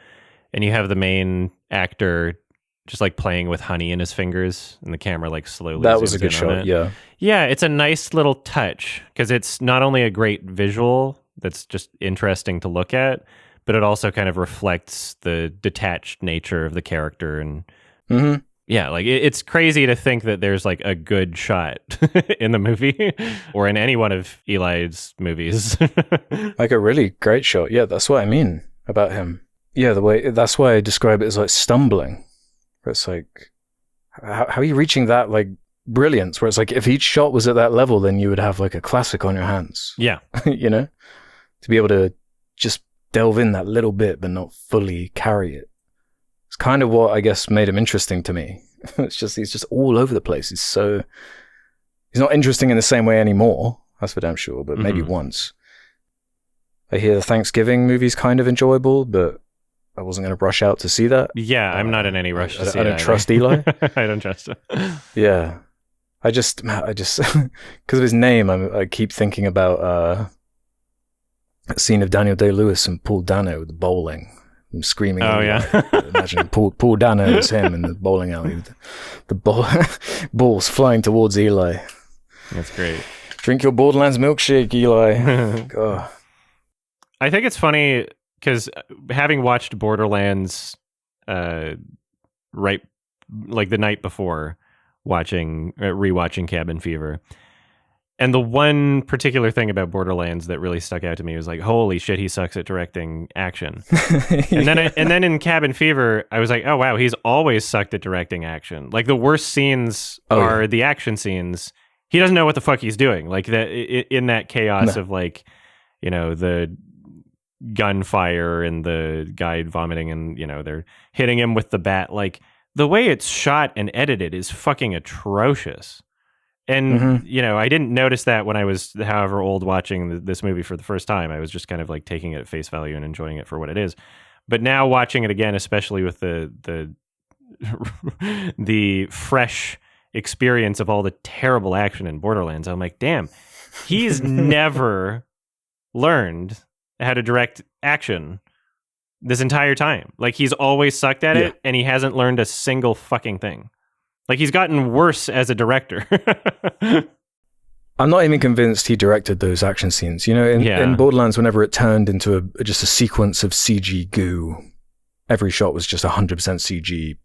And you have the main actor just like playing with honey in his fingers, and the camera like slowly. That was a good shot. Yeah. Yeah. It's a nice little touch because it's not only a great visual that's just interesting to look at, but it also kind of reflects the detached nature of the character. And yeah, like it's crazy to think that there's like a good shot in the movie or in any one of Eli's movies. Like a really great shot. Yeah, that's what I mean about him. Yeah, that's why I describe it as like stumbling. Where it's like, how are you reaching that like brilliance? Where it's like, if each shot was at that level, then you would have like a classic on your hands. Yeah. You know? To be able to just delve in that little bit, but not fully carry it. It's kind of what I guess made him interesting to me. It's just, he's just all over the place. He's not interesting in the same way anymore. That's for damn sure, but maybe once. I hear the Thanksgiving movie's kind of enjoyable, but I wasn't going to rush out to see that. Yeah, I'm not in any rush to see it. I don't trust Eli. I don't trust him. Yeah. I just, because of his name, I keep thinking about a scene of Daniel Day-Lewis and Paul Dano with the bowling. And screaming. Oh, yeah. Imagine Paul Dano is him in the bowling alley with the balls flying towards Eli. That's great. Drink your Borderlands milkshake, Eli. God. I think it's funny because having watched Borderlands right like the night before rewatching Cabin Fever, And the one particular thing about Borderlands that really stuck out to me was like, holy shit, he sucks at directing action. And then in Cabin Fever, I was like, oh wow, he's always sucked at directing action. Like the worst scenes are the action scenes. He doesn't know what the fuck he's doing. Like that in that chaos of like, you know, the gunfire and the guy vomiting and, you know, they're hitting him with the bat. Like the way it's shot and edited is fucking atrocious. And, you know, I didn't notice that when I was however old watching this movie for the first time. I was just kind of like taking it at face value and enjoying it for what it is. But now watching it again, especially with the the fresh experience of all the terrible action in Borderlands, I'm like, damn, he's never learned how to direct action this entire time. Like he's always sucked at it and he hasn't learned a single fucking thing. Like, he's gotten worse as a director. I'm not even convinced he directed those action scenes. You know, in Borderlands, whenever it turned into just a sequence of CG goo, every shot was just 100% CG.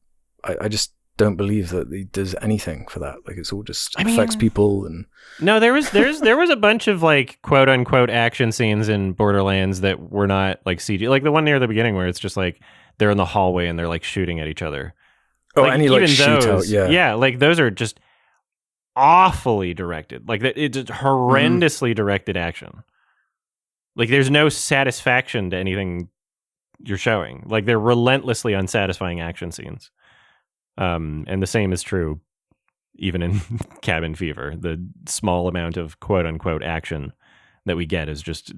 I just don't believe that he does anything for that. Like, it's all just affects people. And no, there was a bunch of, like, quote-unquote action scenes in Borderlands that were not, like, CG. Like, the one near the beginning where it's just, like, they're in the hallway and they're, like, shooting at each other. Oh, like, any like shootout, yeah, like those are just awfully directed. Like it's just horrendously directed action. Like there's no satisfaction to anything you're showing. Like they're relentlessly unsatisfying action scenes. And the same is true even in Cabin Fever. The small amount of quote unquote action that we get is just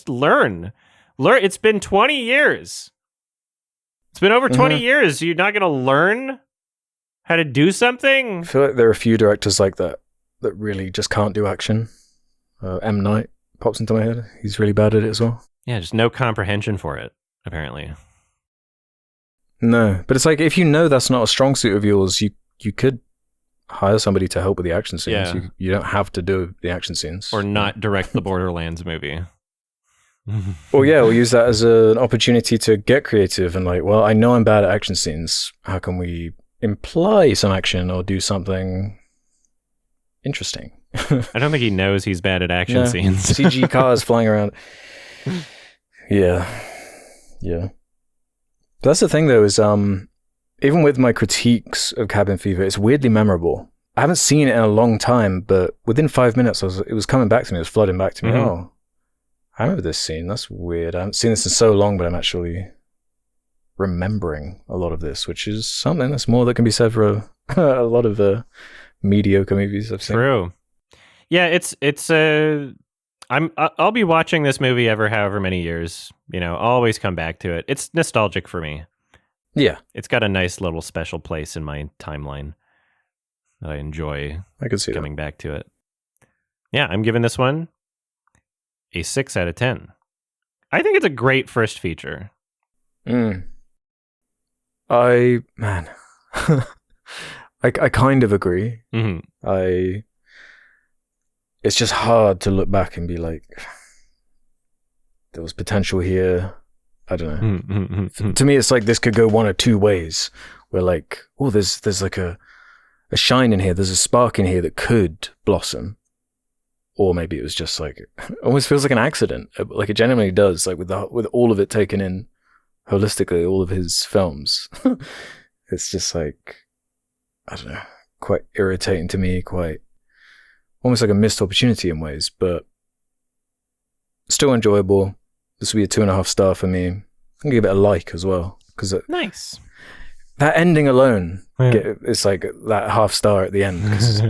learn. It's been 20 years. It's been over 20 years. You're not going to learn how to do something? I feel like there are a few directors like that really just can't do action. M. Night pops into my head. He's really bad at it as well. Yeah, just no comprehension for it, apparently. No, but it's like, if you know that's not a strong suit of yours, you could hire somebody to help with the action scenes. Yeah. You don't have to do the action scenes. Or not direct the Borderlands movie. Well, yeah, we'll use that as an opportunity to get creative and like, well, I know I'm bad at action scenes. How can we imply some action or do something interesting? I don't think he knows he's bad at action scenes. CG cars flying around. Yeah. That's the thing though, is even with my critiques of Cabin Fever, it's weirdly memorable. I haven't seen it in a long time, but within 5 minutes, it was coming back to me. It was flooding back to me. Oh, I remember this scene. That's weird. I haven't seen this in so long, but I'm actually remembering a lot of this, which is something that's more that can be said for a lot of mediocre movies I've seen. True. Yeah, I'll be watching this movie however many years. You know, I'll always come back to it. It's nostalgic for me. Yeah. It's got a nice little special place in my timeline that I enjoy. I can see coming back to it. Yeah, I'm giving this one a 6 out of 10. I think it's a great first feature. I kind of agree. It's just hard to look back and be like, there was potential here. I don't know. To me, it's like this could go one or two ways. Where like, oh, there's like a shine in here. There's a spark in here that could blossom. Or maybe it was just like, it almost feels like an accident. Like it genuinely does. Like with all of it taken in holistically, all of his films. It's just like, I don't know, quite irritating to me, quite almost like a missed opportunity in ways, but still enjoyable. This will be a 2.5 star for me. I'm gonna give it a like as well, because nice. That ending alone, it's like that half star at the end. 'Cause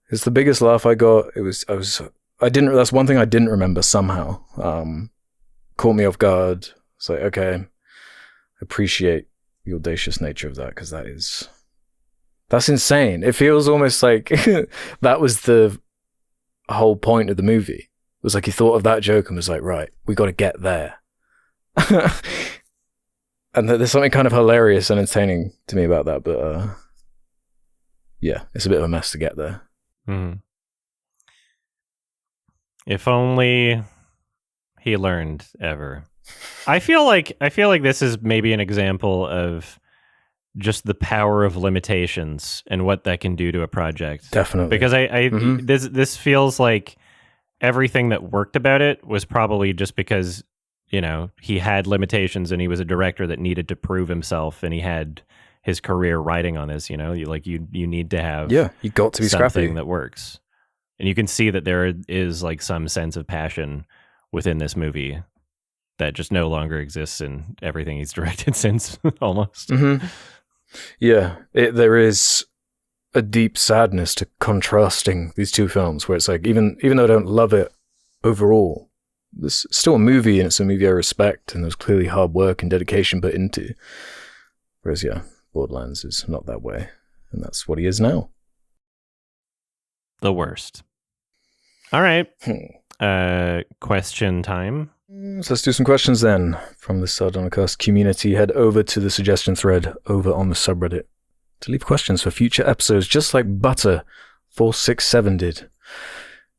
it's the biggest laugh I got. That's one thing I didn't remember somehow. Caught me off guard. It's like, okay, appreciate the audacious nature of that, because that's insane. It feels almost like that was the whole point of the movie. It was like he thought of that joke and was like, right, we got to get there. And there's something kind of hilarious and entertaining to me about that, but yeah, it's a bit of a mess to get there. If only he learned ever. I feel like this is maybe an example of just the power of limitations and what that can do to a project. Definitely. Because this feels like everything that worked about it was probably just because, he had limitations and he was a director that needed to prove himself, and he had his career riding on this, you need to have you got to be something scrappy that works. And you can see that there is like some sense of passion within this movie that just no longer exists in everything he's directed since, almost. Mm-hmm. Yeah, there is a deep sadness to contrasting these two films, where it's like, even though I don't love it overall, it's still a movie, and it's a movie I respect, and there's clearly hard work and dedication put into. Whereas, Borderlands is not that way, and that's what he is now. The worst. All right. Question time. So let's do some questions then from the Sardonicast community. Head over to the suggestion thread over on the subreddit to leave questions for future episodes, just like Butter467 did.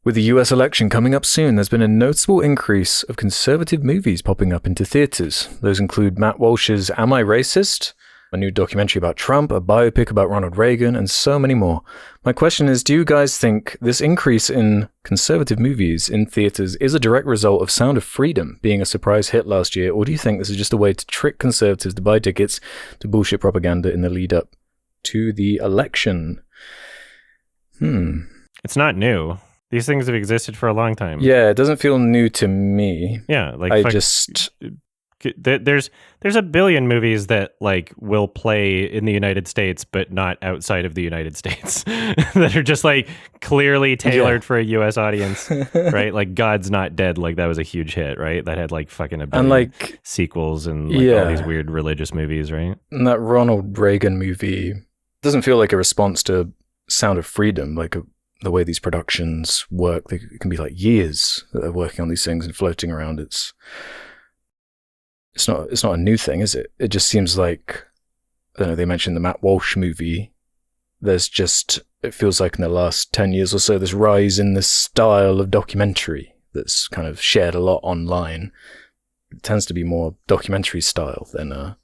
With the US election coming up soon, there's been a noticeable increase of conservative movies popping up into theaters. Those include Matt Walsh's Am I Racist?, a new documentary about Trump, a biopic about Ronald Reagan, and so many more. My question is, do you guys think this increase in conservative movies in theaters is a direct result of Sound of Freedom being a surprise hit last year, or do you think this is just a way to trick conservatives to buy tickets to bullshit propaganda in the lead up to the election? It's not new. These things have existed for a long time. Yeah, it doesn't feel new to me. Yeah, there's a billion movies that like will play in the United States but not outside of the United States that are just like clearly tailored for a US audience, right? Like God's Not Dead, like that was a huge hit, right? That had like fucking a billion like sequels and like all these weird religious movies, right? And that Ronald Reagan movie doesn't feel like a response to Sound of Freedom, like the way these productions work. It can be like years that they're working on these things and floating around. It's not a new thing, is it? It just seems like, I don't know, they mentioned the Matt Walsh movie. It feels like in the last 10 years or so, this rise in this style of documentary that's kind of shared a lot online. It tends to be more documentary style than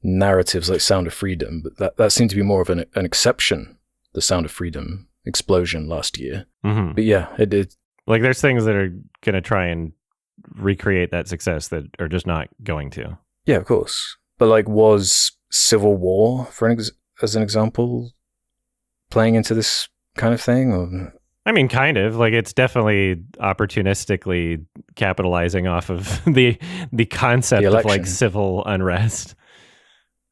narratives like Sound of Freedom, but that seemed to be more of an exception, the Sound of Freedom explosion last year. Mm-hmm. But yeah, it did. Like, there's things that are going to try and recreate that success that are just not going to. Yeah, of course. But like, was Civil War, as an example, playing into this kind of thing? Or? I mean, kind of. Like, it's definitely opportunistically capitalizing off of the concept of like civil unrest.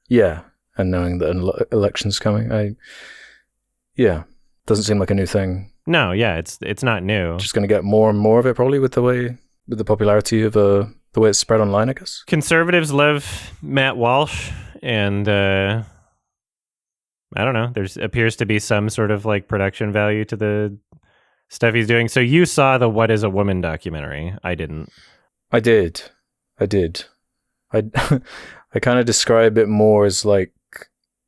Yeah, and knowing that an election's coming. Doesn't seem like a new thing. No, yeah, it's not new. Just going to get more and more of it probably with the popularity of the way it's spread online, I guess. Conservatives love Matt Walsh, and I don't know. There appears to be some sort of like production value to the stuff he's doing. So you saw the What Is a Woman documentary? I didn't. I did. I kind of describe it more as like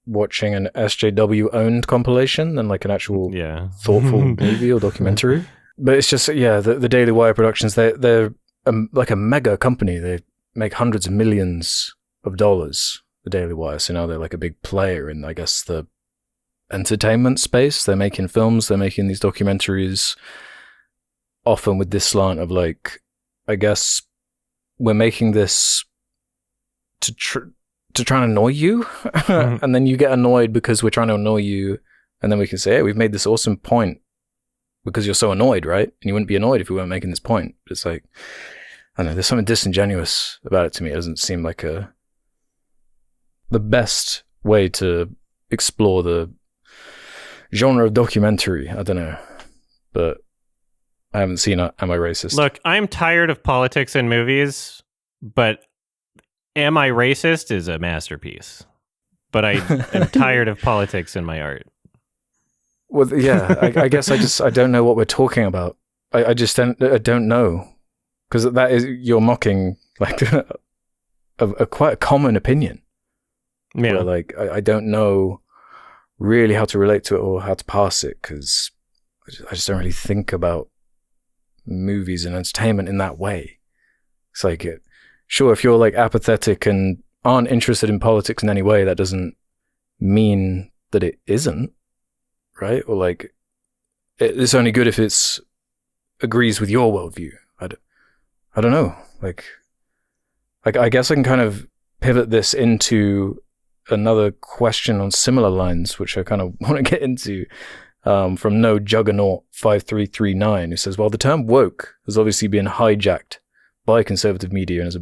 watching an SJW owned compilation than like an actual thoughtful movie or documentary. But it's just, the Daily Wire Productions, they're like a mega company. They make hundreds of millions of dollars, the Daily Wire. So now they're like a big player in, I guess, the entertainment space. They're making films, they're making these documentaries, often with this slant of like, I guess we're making this to try and annoy you. And then you get annoyed because we're trying to annoy you. And then we can say, hey, we've made this awesome point because you're so annoyed, right? And you wouldn't be annoyed if we weren't making this point. It's like, I don't know, there's something disingenuous about it to me. It doesn't seem like the best way to explore the genre of documentary. I don't know. But I haven't seen Am I Racist? Look, I'm tired of politics in movies, but Am I Racist is a masterpiece. But I am tired of politics in my art. Well, yeah, I guess I don't know what we're talking about. I just don't know. Because that is, you're mocking like a quite a common opinion. Yeah. Where, like, I don't know really how to relate to it or how to pass it, because I just don't really think about movies and entertainment in that way. It's like, sure, if you're like apathetic and aren't interested in politics in any way, that doesn't mean that it isn't, right? Or like, it's only good if it's agrees with your worldview. I don't know. Like, I guess I can kind of pivot this into another question on similar lines, which I kind of want to get into, from No Juggernaut 5339, who says, well, the term woke has obviously been hijacked by conservative media and is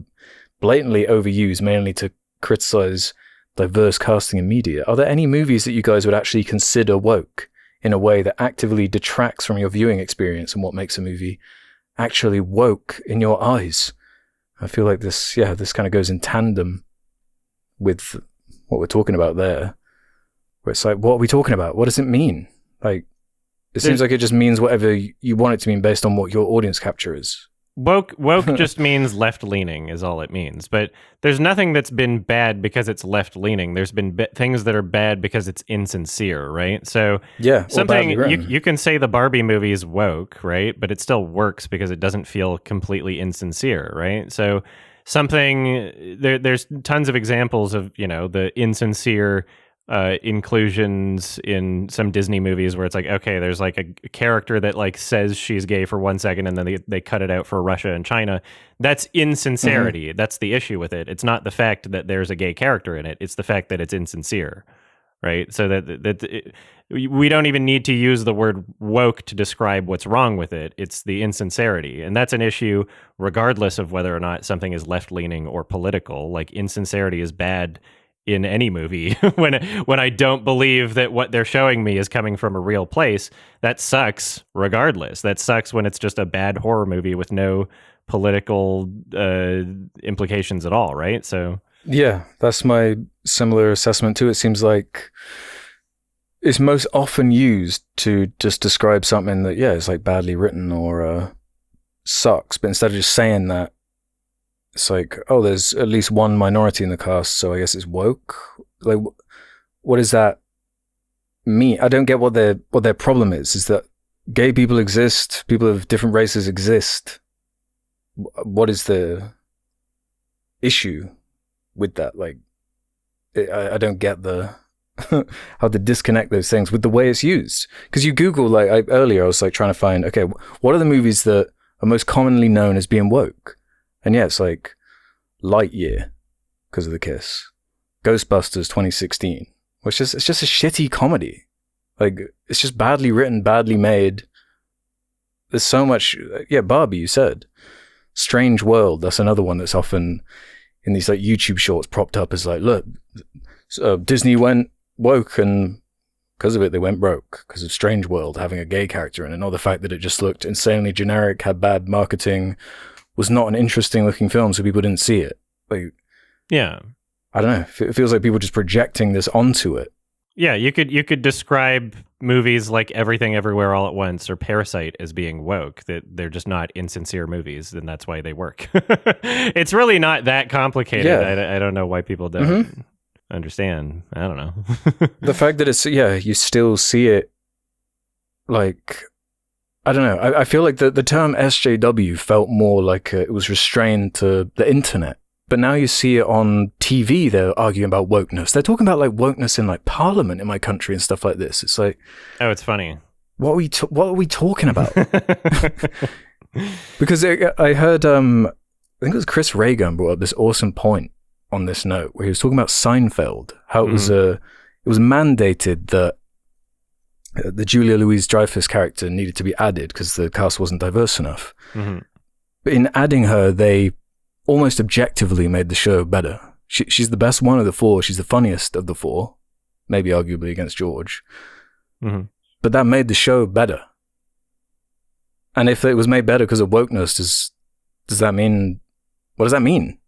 blatantly overused mainly to criticize diverse casting in media. Are there any movies that you guys would actually consider woke in a way that actively detracts from your viewing experience and what makes a movie actually woke in your eyes? I feel like this kind of goes in tandem with what we're talking about there, where it's like, what are we talking about? What does it mean? Like, it seems like it just means whatever you want it to mean based on what your audience capture is. Woke just means left-leaning is all it means. But there's nothing that's been bad because it's left-leaning. There's been things that are bad because it's insincere, right? So something you can say the Barbie movie is woke, right? But it still works because it doesn't feel completely insincere, right? So something there's tons of examples of, the insincere inclusions in some Disney movies where it's like, okay, there's like a character that like says she's gay for 1 second and then they cut it out for Russia and China. That's insincerity. Mm-hmm. That's the issue with it. It's not the fact that there's a gay character in it. It's the fact that it's insincere, right? So we don't even need to use the word woke to describe what's wrong with it. It's the insincerity. And that's an issue regardless of whether or not something is left-leaning or political. Like, insincerity is bad in any movie. when I don't believe that what they're showing me is coming from a real place, that sucks regardless. That sucks when it's just a bad horror movie with no political implications at all, right? So yeah, that's my similar assessment too. It seems like it's most often used to just describe something that, it's like badly written or sucks, but instead of just saying that, it's like, oh, there's at least one minority in the cast, so I guess it's woke. Like, what does that mean? I don't get what their problem is. Is that gay people exist, people of different races exist. What is the issue with that? Like, I don't get the how to disconnect those things with the way it's used. Because you Google, like earlier, I was like trying to find, okay, what are the movies that are most commonly known as being woke? And it's like Lightyear, because of the kiss. Ghostbusters 2016, which is, it's just a shitty comedy. Like, it's just badly written, badly made. There's so much, Barbie, you said. Strange World, that's another one that's often in these like YouTube shorts propped up as like, look, Disney went woke and because of it they went broke, because of Strange World having a gay character in it, or the fact that it just looked insanely generic, had bad marketing, was not an interesting looking film, so people didn't see it. Like, I don't know. It feels like people just projecting this onto it. Yeah, you could describe movies like Everything Everywhere All at Once or Parasite as being woke, that they're just not insincere movies, and that's why they work. It's really not that complicated. Yeah. I don't know why people don't understand. I don't know. The fact that it's, you still see it, like, I don't know. I feel like the term SJW felt more like it was restrained to the internet. But now you see it on TV, they're arguing about wokeness. They're talking about like wokeness in like parliament in my country and stuff like this. It's like, oh, it's funny. What are we talking about? Because I heard, I think it was Chris Reagan brought up this awesome point on this note where he was talking about Seinfeld, how it was mandated that the Julia Louis-Dreyfus character needed to be added because the cast wasn't diverse enough. Mm-hmm. But in adding her, they almost objectively made the show better. She's the best one of the four. She's the funniest of the four, maybe arguably against George. Mm-hmm. But that made the show better. And if it was made better because of wokeness, does that mean... What does that mean?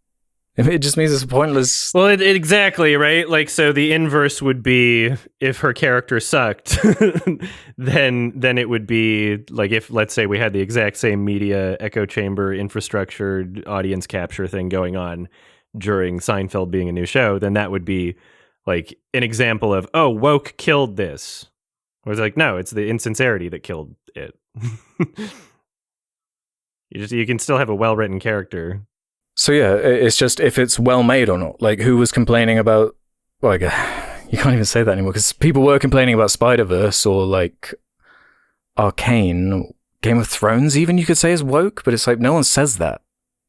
It just means it's pointless. Well, exactly, right? Like, so the inverse would be if her character sucked, then it would be like if, let's say, we had the exact same media echo chamber infrastructure audience capture thing going on during Seinfeld being a new show, then that would be like an example of, oh, woke killed this. Or it's like, no, it's the insincerity that killed it. You can still have a well-written character. So yeah, it's just if it's well made or not. Like, who was complaining about? Well, you can't even say that anymore because people were complaining about Spider-Verse or like Arcane, Game of Thrones. Even you could say is woke, but it's like no one says that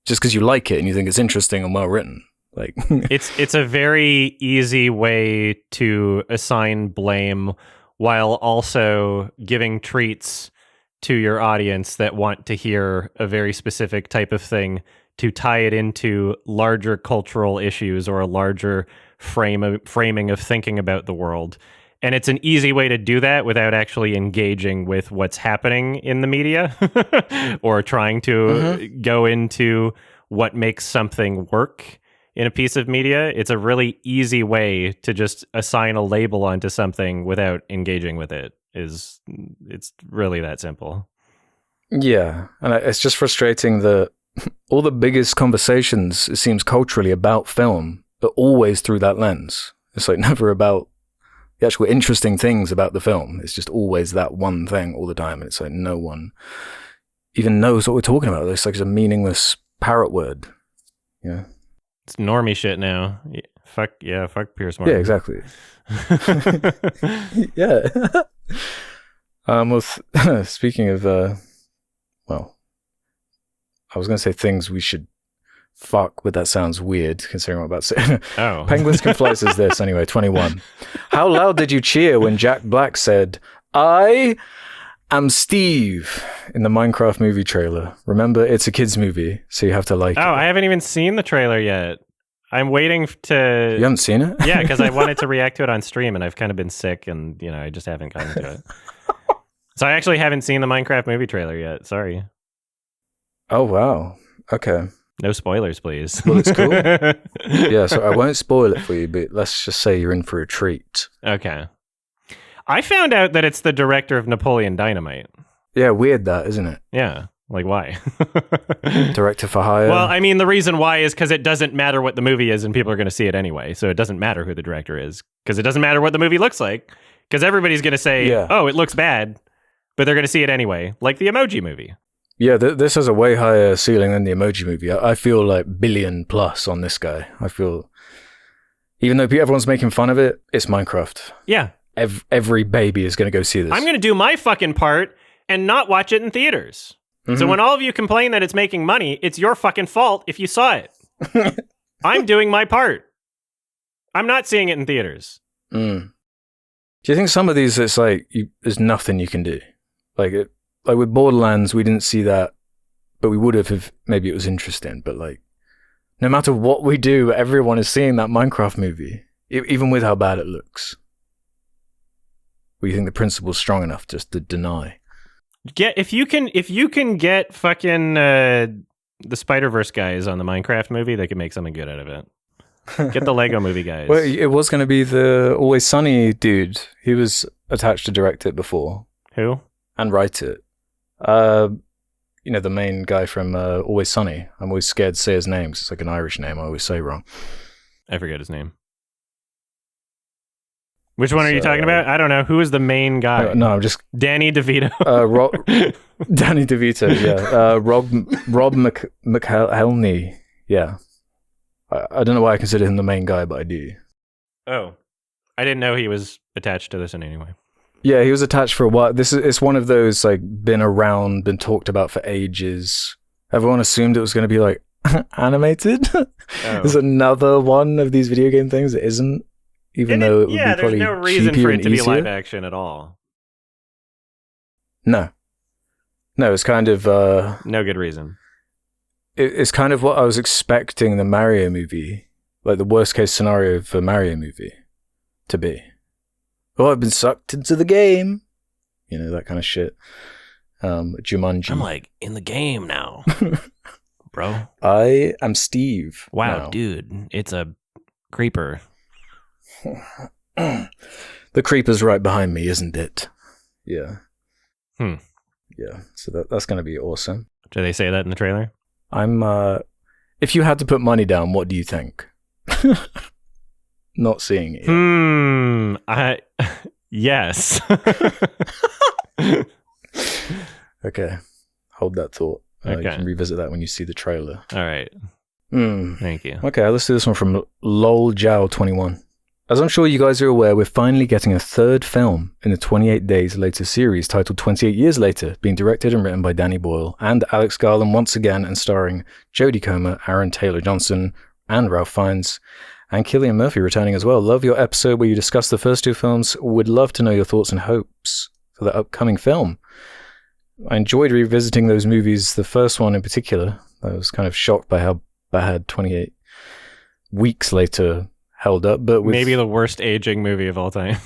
just because you like it and you think it's interesting and well written. Like, it's a very easy way to assign blame while also giving treats to your audience that want to hear a very specific type of thing to tie it into larger cultural issues or a larger framing of thinking about the world. And it's an easy way to do that without actually engaging with what's happening in the media or trying to go into what makes something work in a piece of media. It's a really easy way to just assign a label onto something without engaging with it. It's really that simple. Yeah, and it's just frustrating that all the biggest conversations, it seems, culturally about film are always through that lens. It's like never about the actual interesting things about the film. It's just always that one thing all the time. And it's like no one even knows what we're talking about. It's like a meaningless parrot word. Yeah. It's normie shit now. Fuck Pierce Morgan. Yeah, exactly. Yeah. Well, speaking of, well, I was going to say things we should fuck, but that sounds weird considering what I'm about to say. Oh. Penguins Can Fly says this anyway, 21. How loud did you cheer when Jack Black said, "I am Steve" in the Minecraft movie trailer? Remember, it's a kid's movie, so you have to like it. Oh, I haven't even seen the trailer yet. I'm waiting to... You haven't seen it? Yeah, because I wanted to react to it on stream, and I've kind of been sick, and I just haven't gotten to it. So I actually haven't seen the Minecraft movie trailer yet. Sorry. Oh, wow. Okay. No spoilers, please. Well, it's cool. Yeah, so I won't spoil it for you, but let's just say you're in for a treat. Okay. I found out that it's the director of Napoleon Dynamite. Yeah, weird that, isn't it? Yeah. Like, why? Director for hire. Well, I mean, the reason why is because it doesn't matter what the movie is and people are going to see it anyway. So it doesn't matter who the director is because it doesn't matter what the movie looks like because everybody's going to say, oh, it looks bad, but they're going to see it anyway. Like the Emoji Movie. Yeah, this has a way higher ceiling than the Emoji Movie. I feel like billion plus on this guy. I feel, even though everyone's making fun of it, it's Minecraft. Yeah. Every baby is going to go see this. I'm going to do my fucking part and not watch it in theaters. Mm-hmm. So when all of you complain that it's making money, it's your fucking fault if you saw it. I'm doing my part. I'm not seeing it in theaters. Mm. Do you think some of these, it's like, there's nothing you can do? Like with Borderlands, we didn't see that, but we would have if maybe it was interesting. But like, no matter what we do, everyone is seeing that Minecraft movie, even with how bad it looks. Or you think the principle's strong enough just to deny? If you can get fucking the Spider-Verse guys on the Minecraft movie, they can make something good out of it. Get the Lego movie guys. Well, it was going to be the Always Sunny dude. He was attached to direct it before. Who? And write it. The main guy from Always Sunny. I'm always scared to say his name because it's like an Irish name I always say wrong. I forget his name. Which one are you talking about? I don't know. Who is the main guy? No, I'm just... Danny DeVito. Danny DeVito, yeah. Rob McElhenney, yeah. I don't know why I consider him the main guy, but I do. Oh. I didn't know he was attached to this in any way. Yeah, he was attached for a while. It's one of those, like, been around, been talked about for ages. Everyone assumed it was going to be, like, animated. Oh. There's another one of these video game things that isn't. Even though it would be probably there's no reason for it to be live action at all. No, it's kind of no good reason. It's kind of what I was expecting the Mario movie, like the worst case scenario for Mario movie, to be. Oh, I've been sucked into the game, that kind of shit. Jumanji. I'm like in the game now, bro. I am Steve. Wow, now. Dude, it's a creeper. The creeper's right behind me, isn't it? Yeah. Yeah. So that's going to be awesome. Do they say that in the trailer? I'm. If you had to put money down, what do you think? Not seeing it. Yes. Okay. Hold that thought. Okay. You can revisit that when you see the trailer. All right. Thank you. Okay, let's do this one from LolJow21. As I'm sure you guys are aware, we're finally getting a third film in the 28 Days Later series titled 28 Years Later, being directed and written by Danny Boyle and Alex Garland once again, and starring Jodie Comer, Aaron Taylor-Johnson, and Ralph Fiennes, and Cillian Murphy returning as well. Love your episode where you discuss the first two films. Would love to know your thoughts and hopes for the upcoming film. I enjoyed revisiting those movies, the first one in particular. I was kind of shocked by how bad 28 Weeks Later held up, but with maybe the worst aging movie of all time.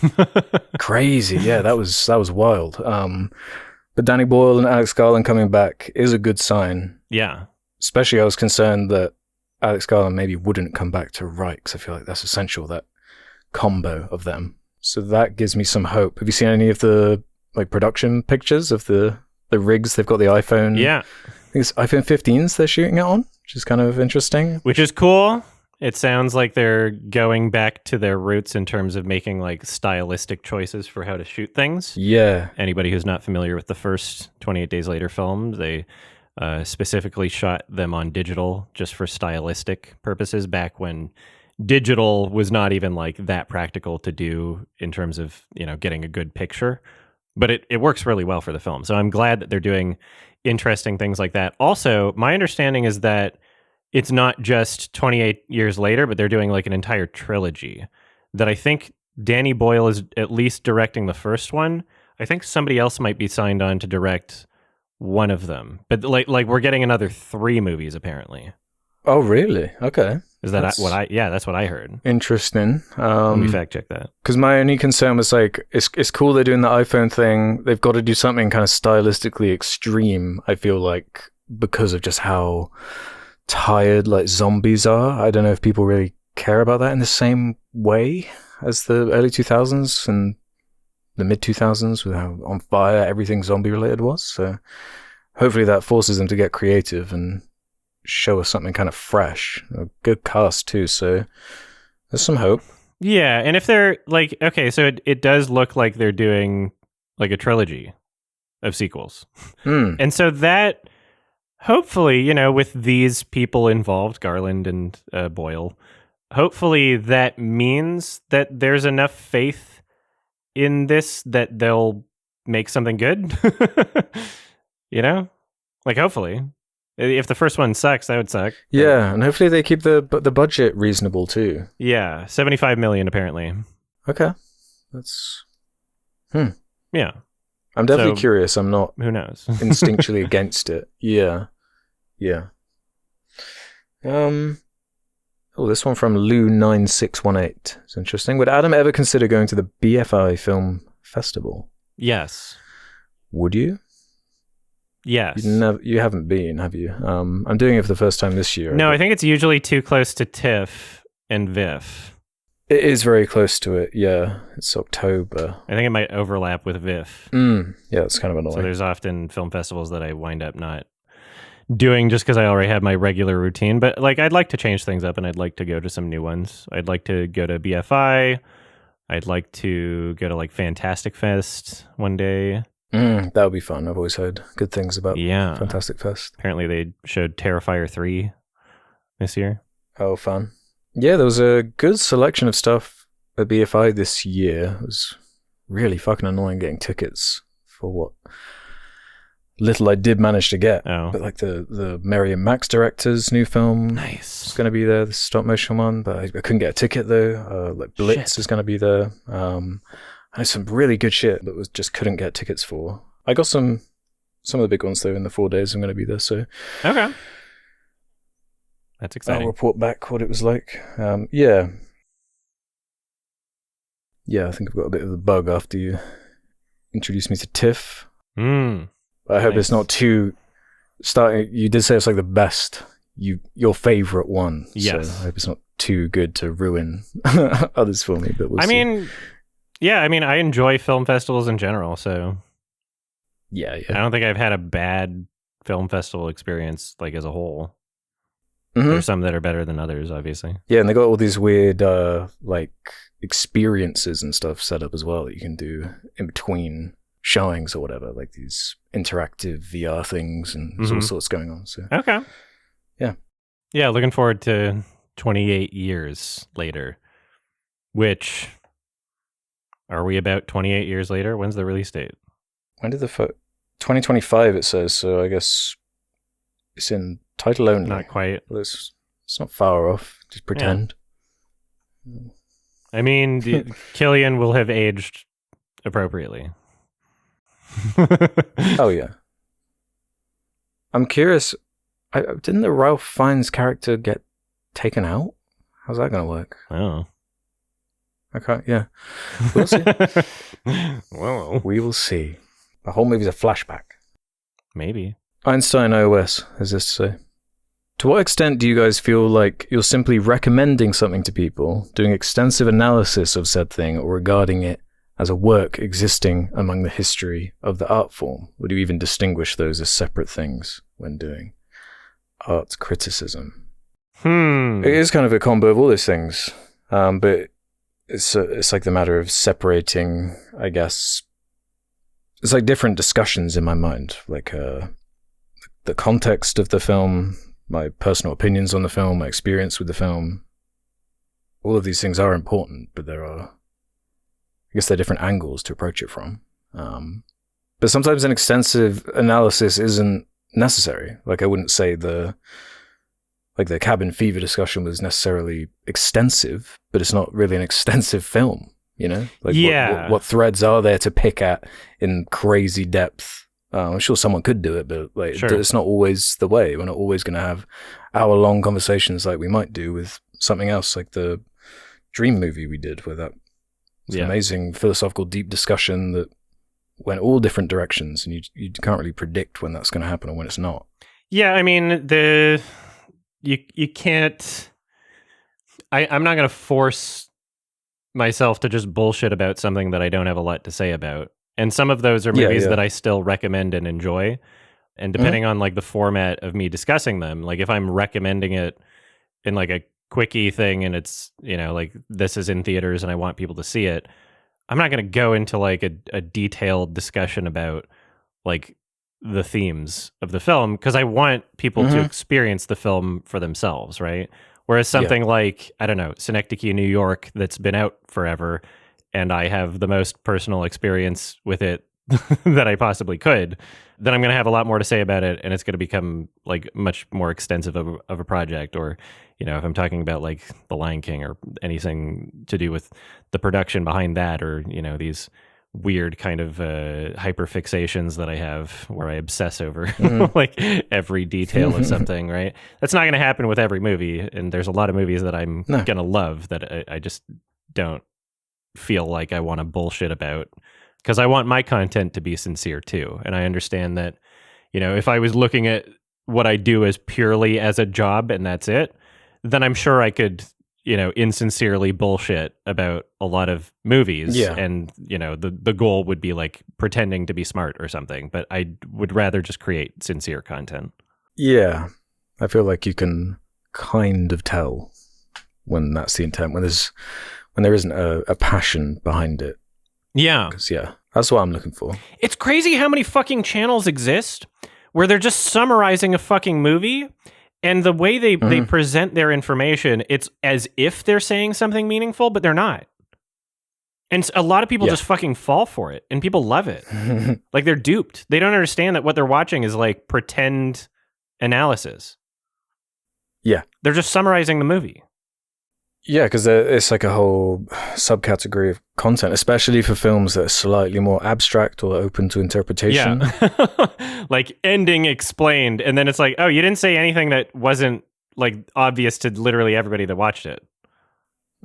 Crazy, yeah, that was wild. But Danny Boyle and Alex Garland coming back is a good sign. Yeah, especially I was concerned that Alex Garland maybe wouldn't come back to write, because I feel like that's essential, that combo of them. So that gives me some hope. Have you seen any of the production pictures of the rigs? They've got the iPhone. Yeah, I think it's iPhone 15s they're shooting it on, which is kind of interesting. Which is cool. It sounds like they're going back to their roots in terms of making stylistic choices for how to shoot things. Yeah. Anybody who's not familiar with the first 28 Days Later film, they specifically shot them on digital just for stylistic purposes back when digital was not even that practical to do in terms of, getting a good picture. But it works really well for the film. So I'm glad that they're doing interesting things like that. Also, my understanding is that it's not just 28 years later, but they're doing an entire trilogy that I think Danny Boyle is at least directing the first one. I think somebody else might be signed on to direct one of them, but we're getting another 3 movies apparently. Oh, really? Okay. Is that that's what I heard. Interesting. Let me fact check that. Because my only concern was it's cool they're doing the iPhone thing. They've got to do something kind of stylistically extreme, I feel like, because of just how tired zombies are. I don't know if people really care about that in the same way as the early 2000s and the mid 2000s with how on fire everything zombie related was. So hopefully that forces them to get creative and show us something kind of fresh. A good cast too, so there's some hope. Yeah, and if they're okay, so it does look like they're doing a trilogy of sequels. And so that hopefully, with these people involved, Garland and Boyle, hopefully that means that there's enough faith in this that they'll make something good. Hopefully. If the first one sucks, that would suck. Yeah, and hopefully they keep the budget reasonable too. Yeah, $75 million apparently. Okay. That's... Yeah. I'm definitely curious. I'm not... Who knows? instinctually against it. Yeah. This one from Lou9618. It's interesting. Would Adam ever consider going to the BFI Film Festival? Yes. Would you? Yes. You haven't been, have you? I'm doing it for the first time this year. No, I think it's usually too close to TIFF and VIFF. It is very close to it, yeah. It's October. I think it might overlap with VIFF. Yeah, it's kind of annoying. So there's often film festivals that I wind up not doing just because I already have my regular routine. But I'd like to change things up and I'd like to go to some new ones. I'd like to go to BFI. I'd like to go to Fantastic Fest one day. That would be fun. I've always heard good things about Fantastic Fest. Apparently they showed Terrifier 3 this year. Oh, fun. Yeah, there was a good selection of stuff at BFI this year. It was really fucking annoying getting tickets for what little I did manage to get. Oh. But the Mary and Max director's new film is going to be there, the stop motion one, but I couldn't get a ticket though. Blitz is going to be there. I had some really good shit that just couldn't get tickets for. I got some of the big ones though in the 4 days I'm going to be there. So okay, that's exciting. I'll report back what it was like. Yeah, I think I've got a bit of a bug after you introduced me to TIFF. But I hope it's not too starting. You did say it's the best, your favorite one. Yes. So I hope it's not too good to ruin others for me. But we'll see. Yeah, I enjoy film festivals in general, so yeah. I don't think I've had a bad film festival experience as a whole. Mm-hmm. There's some that are better than others, obviously. Yeah, and they got all these weird experiences and stuff set up as well that you can do in between showings or whatever, these interactive VR things, and there's all sorts going on. So okay, yeah. Yeah, looking forward to 28 years later, which, are we about 28 years later? When's the release date? When did 2025 it says, so I guess it's in title only. Not quite. Well, it's not far off. Just pretend. Yeah. I mean, Killian will have aged appropriately. Oh, yeah. I'm curious, didn't the Ralph Fiennes character get taken out? How's that going to work? Oh. Okay, yeah. We'll see. Whoa. We will see. The whole movie's a flashback. Maybe. Einstein OS has this to say. To what extent do you guys feel like you're simply recommending something to people, doing extensive analysis of said thing, or regarding it as a work existing among the history of the art form? Would you even distinguish those as separate things when doing art criticism? It is kind of a combo of all those things, but it's like the matter of separating, I guess. It's like different discussions in my mind, like the context of the film, my personal opinions on the film, my experience with the film. All of these things are important, but there are different angles to approach it from. But sometimes an extensive analysis isn't necessary. Like I wouldn't say the Cabin Fever discussion was necessarily extensive, but it's not really an extensive film, you know? Like what threads are there to pick at in crazy depth? I'm sure someone could do it, but It's not always the way. We're not always going to have hour-long conversations like we might do with something else, like the Dream movie we did, where that was an amazing philosophical deep discussion that went all different directions, and you can't really predict when that's going to happen or when it's not. Yeah, I mean, you can't. I'm not going to force myself to just bullshit about something that I don't have a lot to say about. And some of those are movies that I still recommend and enjoy. And depending on like the format of me discussing them, like if I'm recommending it in like a quickie thing and it's, you know, like this is in theaters and I want people to see it, I'm not going to go into like a detailed discussion about like the themes of the film because I want people to experience the film for themselves, right? Whereas something like, I don't know, Synecdoche, New York, that's been out forever, and I have the most personal experience with it that I possibly could, then I'm going to have a lot more to say about it, and it's going to become like much more extensive of a project. Or, you know, if I'm talking about like The Lion King or anything to do with the production behind that, or, you know, these weird kind of hyperfixations that I have where I obsess over like every detail of something, right? That's not going to happen with every movie, and there's a lot of movies that I'm going to love that I just don't feel like I want to bullshit about, because I want my content to be sincere too. And I understand that, you know, if I was looking at what I do as purely as a job and that's it, then I'm sure I could, you know, insincerely bullshit about a lot of movies. Yeah. And, you know, the goal would be like pretending to be smart or something, but I would rather just create sincere content. Yeah. I feel like you can kind of tell when that's the intent, when there isn't a passion behind it. Yeah. Yeah, that's what I'm looking for. It's crazy how many fucking channels exist where they're just summarizing a fucking movie, and the way they present their information, it's as if they're saying something meaningful, but they're not. And a lot of people just fucking fall for it, and people love it. Like they're duped. They don't understand that what they're watching is like pretend analysis. Yeah. They're just summarizing the movie. Yeah, because it's like a whole subcategory of content, especially for films that are slightly more abstract or open to interpretation. Yeah. Like ending explained, and then it's like, oh, you didn't say anything that wasn't like obvious to literally everybody that watched it.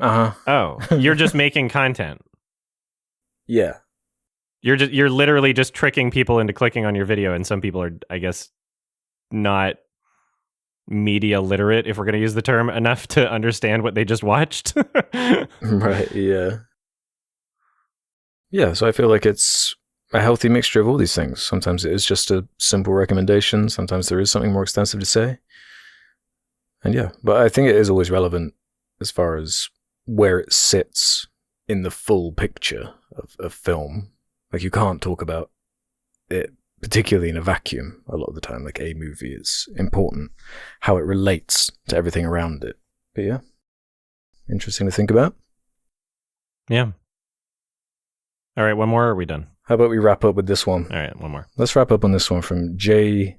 Oh, you're just making content. Yeah. You're literally just tricking people into clicking on your video, and some people are, I guess, not media literate, if we're going to use the term, enough to understand what they just watched. Right, yeah. Yeah, so I feel like it's a healthy mixture of all these things. Sometimes it is just a simple recommendation. Sometimes there is something more extensive to say. And yeah, but I think it is always relevant as far as where it sits in the full picture of film. Like you can't talk about it particularly in a vacuum, a lot of the time, like a movie, it's important how it relates to everything around it. But yeah, interesting to think about. Yeah. All right, one more, or are we done? How about we wrap up with this one? All right, one more. Let's wrap up on this one from MJCC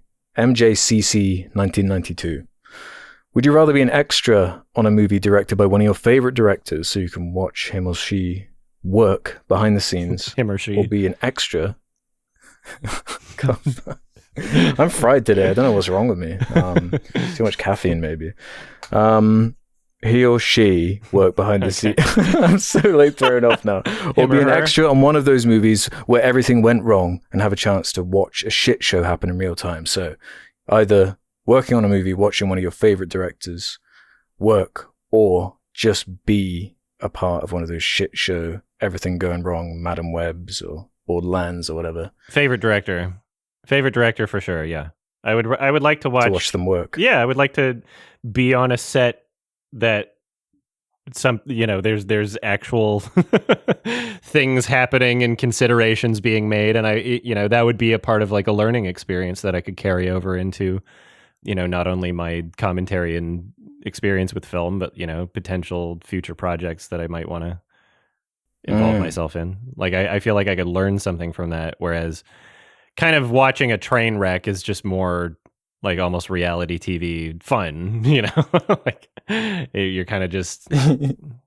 1992. Would you rather be an extra on a movie directed by one of your favorite directors so you can watch him or she work behind the scenes? Him or she. Or be an extra? I'm fried today. I don't know what's wrong with me. Too much caffeine, maybe. He or she work behind the scenes. I'm so like thrown off now. Or be an extra on one of those movies where everything went wrong and have a chance to watch a shit show happen in real time. So either working on a movie, watching one of your favorite directors work, or just be a part of one of those shit show, everything going wrong, Madam Webs or Borderlands or whatever. Favorite director for sure. Yeah, I would like to watch them work. Yeah, I would like to be on a set that there's actual things happening and considerations being made, and that would be a part of like a learning experience that I could carry over into, not only my commentary and experience with film, but potential future projects that I might want to involve myself in. Like I feel like I could learn something from that, whereas kind of watching a train wreck is just more like almost reality TV fun, like you're kind of just,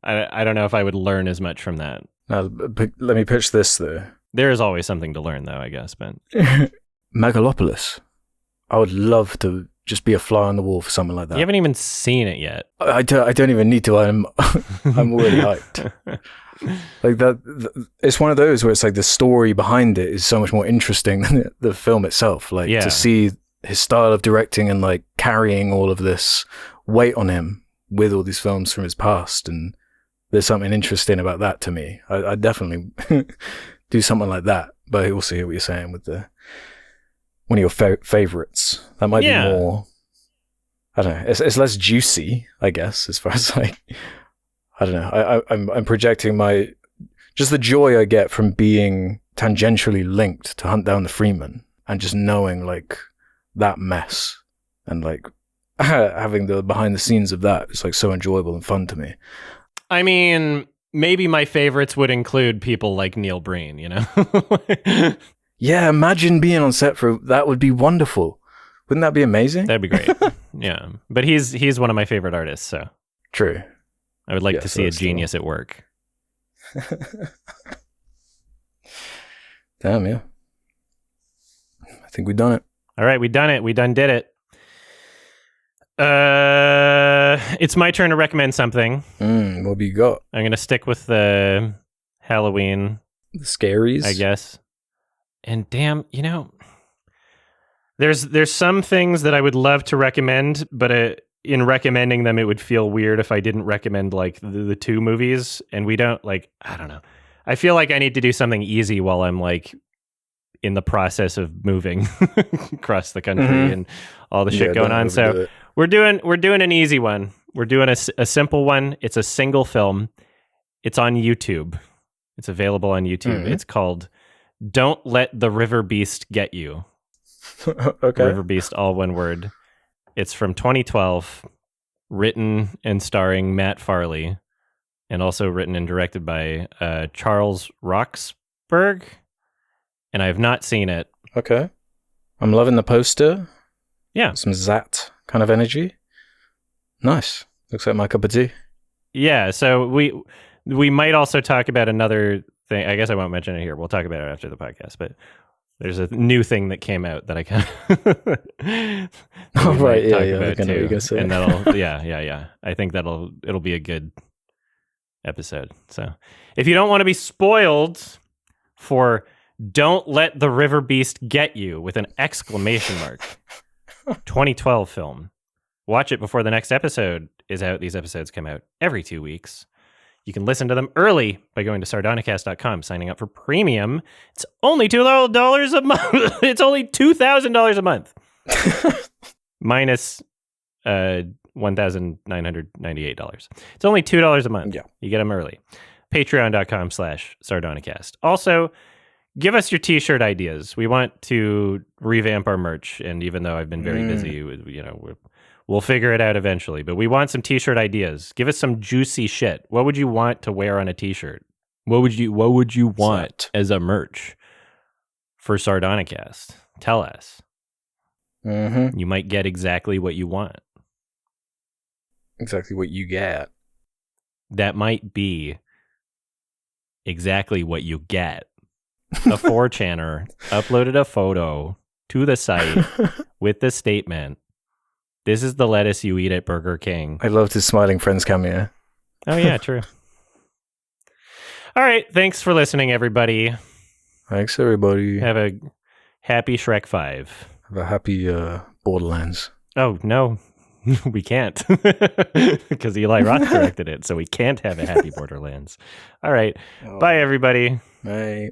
I don't know if I would learn as much from that. Now, let me pitch this though. There is always something to learn though, I guess, Ben. Megalopolis. I would love to just be a fly on the wall for something like that. You haven't even seen it yet. I don't even need to. I'm already hyped. Like that, it's one of those where it's like the story behind it is so much more interesting than the film itself. Like to see his style of directing and like carrying all of this weight on him with all these films from his past, and there's something interesting about that to me. I definitely do something like that. But I also hear what you're saying with one of your favorites. That might be more, I don't know, it's less juicy, I guess, as far as like, I don't know. I'm projecting just the joy I get from being tangentially linked to Hunt Down the Freeman and just knowing like that mess and like having the behind the scenes of that. It's like so enjoyable and fun to me. I mean, maybe my favorites would include people like Neil Breen, Yeah, imagine being on set for that. Would be wonderful. Wouldn't that be amazing? That'd be great. Yeah, but he's one of my favorite artists, so true. I would like to see a genius at work. Damn, yeah. I think we've done it. All right, we done it. We done did it. It's my turn to recommend something. What have you got? I'm going to stick with the Halloween. The scaries? I guess. And damn, there's some things that I would love to recommend, but in recommending them, it would feel weird if I didn't recommend like the two movies. And we don't like, I don't know. I feel like I need to do something easy while I'm like in the process of moving across the country and all the shit going on. So we're doing an easy one. We're doing a simple one. It's a single film. It's on YouTube. It's available on YouTube. It's called Don't Let the River Beast Get You. Okay. River Beast, all one word. It's from 2012, written and starring Matt Farley, and also written and directed by Charles Roxburgh. And I have not seen it. Okay. I'm loving the poster. Yeah. Some Zat kind of energy. Nice. Looks like my cup of tea. Yeah, so we might also talk about another thing. I guess I won't mention it here. We'll talk about it after the podcast, but there's a new thing that came out that I kind of oh, right, yeah, I know what you're gonna say. And that'll yeah. I think it'll be a good episode. So if you don't want to be spoiled for Don't Let the River Beast Get You with an exclamation mark, 2012 film. Watch it before the next episode is out. These episodes come out every 2 weeks. You can listen to them early by going to sardonicast.com, signing up for premium. It's only $2 a month. It's only $2,000 a month. Minus $1,998. It's only $2 a month. Yeah. You get them early. Patreon.com/sardonicast. Also, give us your t-shirt ideas. We want to revamp our merch, and even though I've been very busy, we'll figure it out eventually. But we want some t-shirt ideas. Give us some juicy shit. What would you want to wear on a t-shirt? What would you want as a merch for Sardonicast? Tell us. You might get exactly what you want. Exactly what you get. That might be exactly what you get. A 4chaner uploaded a photo to the site with the statement, "This is the lettuce you eat at Burger King." I loved his Smiling Friends cameo. Oh, yeah, true. All right. Thanks for listening, everybody. Thanks, everybody. Have a happy Shrek 5. Have a happy Borderlands. Oh, no. We can't. Because Eli Roth directed it, so we can't have a happy Borderlands. All right. Bye, everybody. Bye.